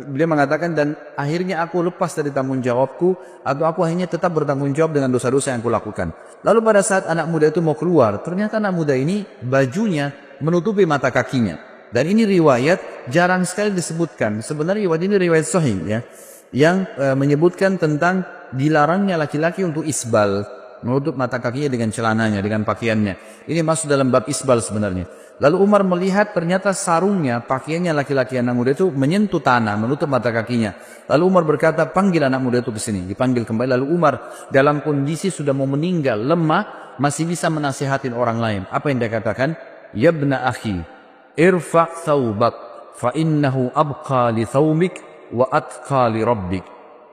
beliau mengatakan, dan akhirnya aku lepas dari tanggung jawabku, atau aku akhirnya tetap bertanggung jawab dengan dosa-dosa yang aku lakukan. Lalu pada saat anak muda itu mau keluar, ternyata anak muda ini bajunya menutupi mata kakinya. Dan ini riwayat jarang sekali disebutkan. Sebenarnya riwayat ini riwayat sahih, ya, yang menyebutkan tentang dilarangnya laki-laki untuk isbal, menutup mata kakinya dengan celananya, dengan pakaiannya. Ini masuk dalam bab isbal sebenarnya. Lalu Umar melihat ternyata sarungnya, pakaiannya laki-laki anak muda itu menyentuh tanah, menutup mata kakinya. Lalu Umar berkata, panggil anak muda itu ke sini. Dipanggil kembali. Lalu Umar dalam kondisi sudah mau meninggal, lemah, masih bisa menasihatin orang lain. Apa yang dia katakan? Ya ibna akhi, irfa' thawbak, fa innahu abqa li thawmik wa atqa li rabbik.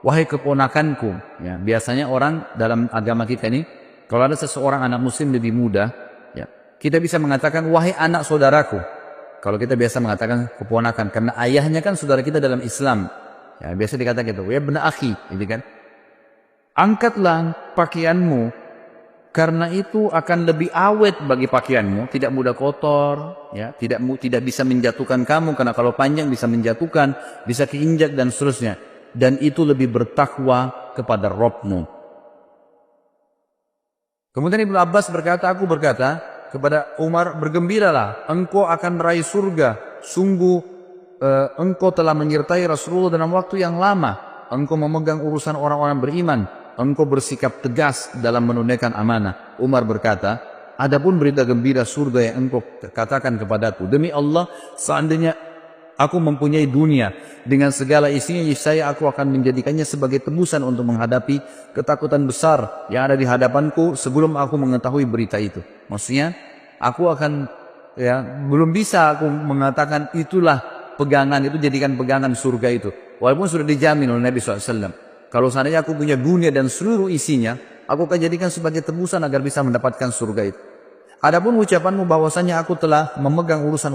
Wahai keponakanku, ya, biasanya orang dalam agama kita ini, kalau ada seseorang anak muslim lebih muda, ya, kita bisa mengatakan wahai anak saudaraku. Kalau kita biasa mengatakan keponakan, karena ayahnya kan saudara kita dalam Islam, Ya, biasa dikatakan gitu, ya ibn akhi, gitu kan. Angkatlah pakaianmu, karena itu akan lebih awet bagi pakaianmu, tidak mudah kotor, ya, tidak bisa menjatuhkan kamu, karena kalau panjang bisa menjatuhkan, bisa keinjak dan seterusnya. Dan itu lebih bertakwa kepada Rabbmu. Kemudian Ibnu Abbas berkata, aku berkata kepada Umar, bergembiralah, engkau akan meraih surga. Sungguh engkau telah menyertai Rasulullah dalam waktu yang lama. Engkau memegang urusan orang-orang beriman. Engkau bersikap tegas dalam menunaikan amanah. Umar berkata, adapun berita gembira surga yang engkau katakan kepadaku, demi Allah, seandainya aku mempunyai dunia dengan segala isinya, aku akan menjadikannya sebagai tebusan untuk menghadapi ketakutan besar yang ada di hadapanku sebelum aku mengetahui berita itu. Maksudnya, aku akan, ya, belum bisa aku mengatakan itulah pegangan itu, jadikan pegangan surga itu. Walaupun sudah dijamin oleh Nabi SAW. Kalau seandainya aku punya dunia dan seluruh isinya, aku akan jadikan sebagai tebusan agar bisa mendapatkan surga itu. Adapun ucapanmu bahwasanya aku telah memegang urusan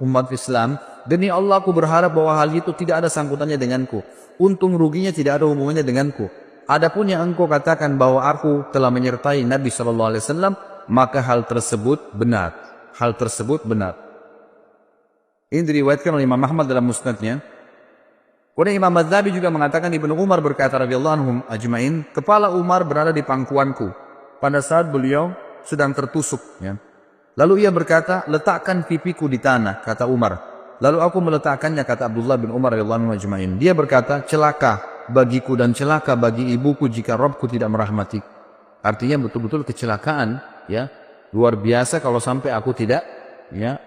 umat Islam, demi Allah aku berharap bahwa hal itu tidak ada sangkutannya denganku. Untung ruginya tidak ada hubungannya denganku. Adapun yang engkau katakan bahwa aku telah menyertai Nabi SAW, maka hal tersebut benar. Hal tersebut benar. Ini diriwayatkan oleh Imam Ahmad dalam musnadnya. Kemudian Imam Adz-Dzahabi juga mengatakan, Ibnu Umar berkata radhiyallahu anhum ajma'in, kepala Umar berada di pangkuanku pada saat beliau sedang tertusuk. Ya. Lalu ia berkata, letakkan pipiku di tanah, kata Umar. Lalu aku meletakkannya, kata Abdullah bin Umar radhiyallahu anhu ajma'in. Dia berkata, celaka bagiku dan celaka bagi ibuku jika Rabbku tidak merahmati. Artinya betul-betul kecelakaan, ya, luar biasa kalau sampai aku tidak, ya,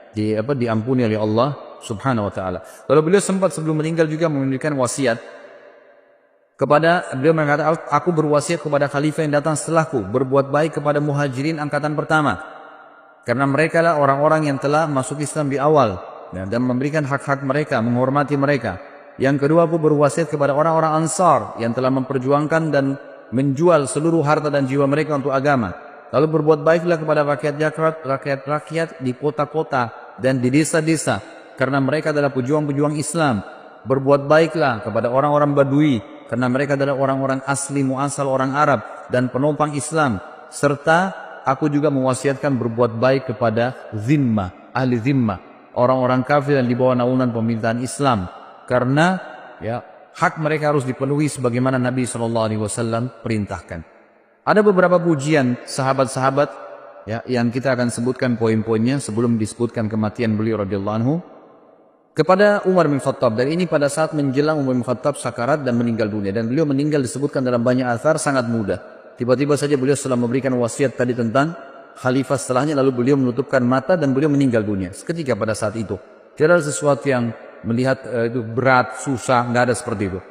diampuni oleh Allah Subhanahu wa taala. Lalu beliau sempat sebelum meninggal juga memberikan wasiat kepada, beliau berkata, aku berwasiat kepada khalifah yang datang setelahku, berbuat baik kepada muhajirin angkatan pertama, karena mereka lah orang-orang yang telah masuk Islam di awal, ya, dan memberikan hak-hak mereka, menghormati mereka. Yang kedua, aku berwasiat kepada orang-orang Ansar yang telah memperjuangkan dan menjual seluruh harta dan jiwa mereka untuk agama. Lalu berbuat baiklah kepada rakyat-rakyat di kota-kota dan di desa-desa, karena mereka adalah pejuang-pejuang Islam. Berbuat baiklah kepada orang-orang Badui, karena mereka adalah orang-orang asli muasal orang Arab dan penopang Islam. Serta aku juga mewasiatkan berbuat baik kepada zimmah, ahli zimmah, orang-orang kafir yang di bawah naungan pemerintahan Islam, karena, ya, hak mereka harus dipenuhi sebagaimana Nabi SAW perintahkan. Ada beberapa pujian sahabat-sahabat, ya, yang kita akan sebutkan poin-poinnya sebelum disebutkan kematian beliau radhiyallahu anhu kepada Umar bin Khattab. Dan ini pada saat menjelang Umar bin Khattab sakarat dan meninggal dunia. Dan beliau meninggal disebutkan dalam banyak athar sangat mudah. Tiba-tiba saja beliau setelah memberikan wasiat tadi tentang khalifah setelahnya, lalu beliau menutupkan mata dan beliau meninggal dunia seketika pada saat itu. Tidak ada sesuatu yang melihat itu berat, susah, nggak ada seperti itu.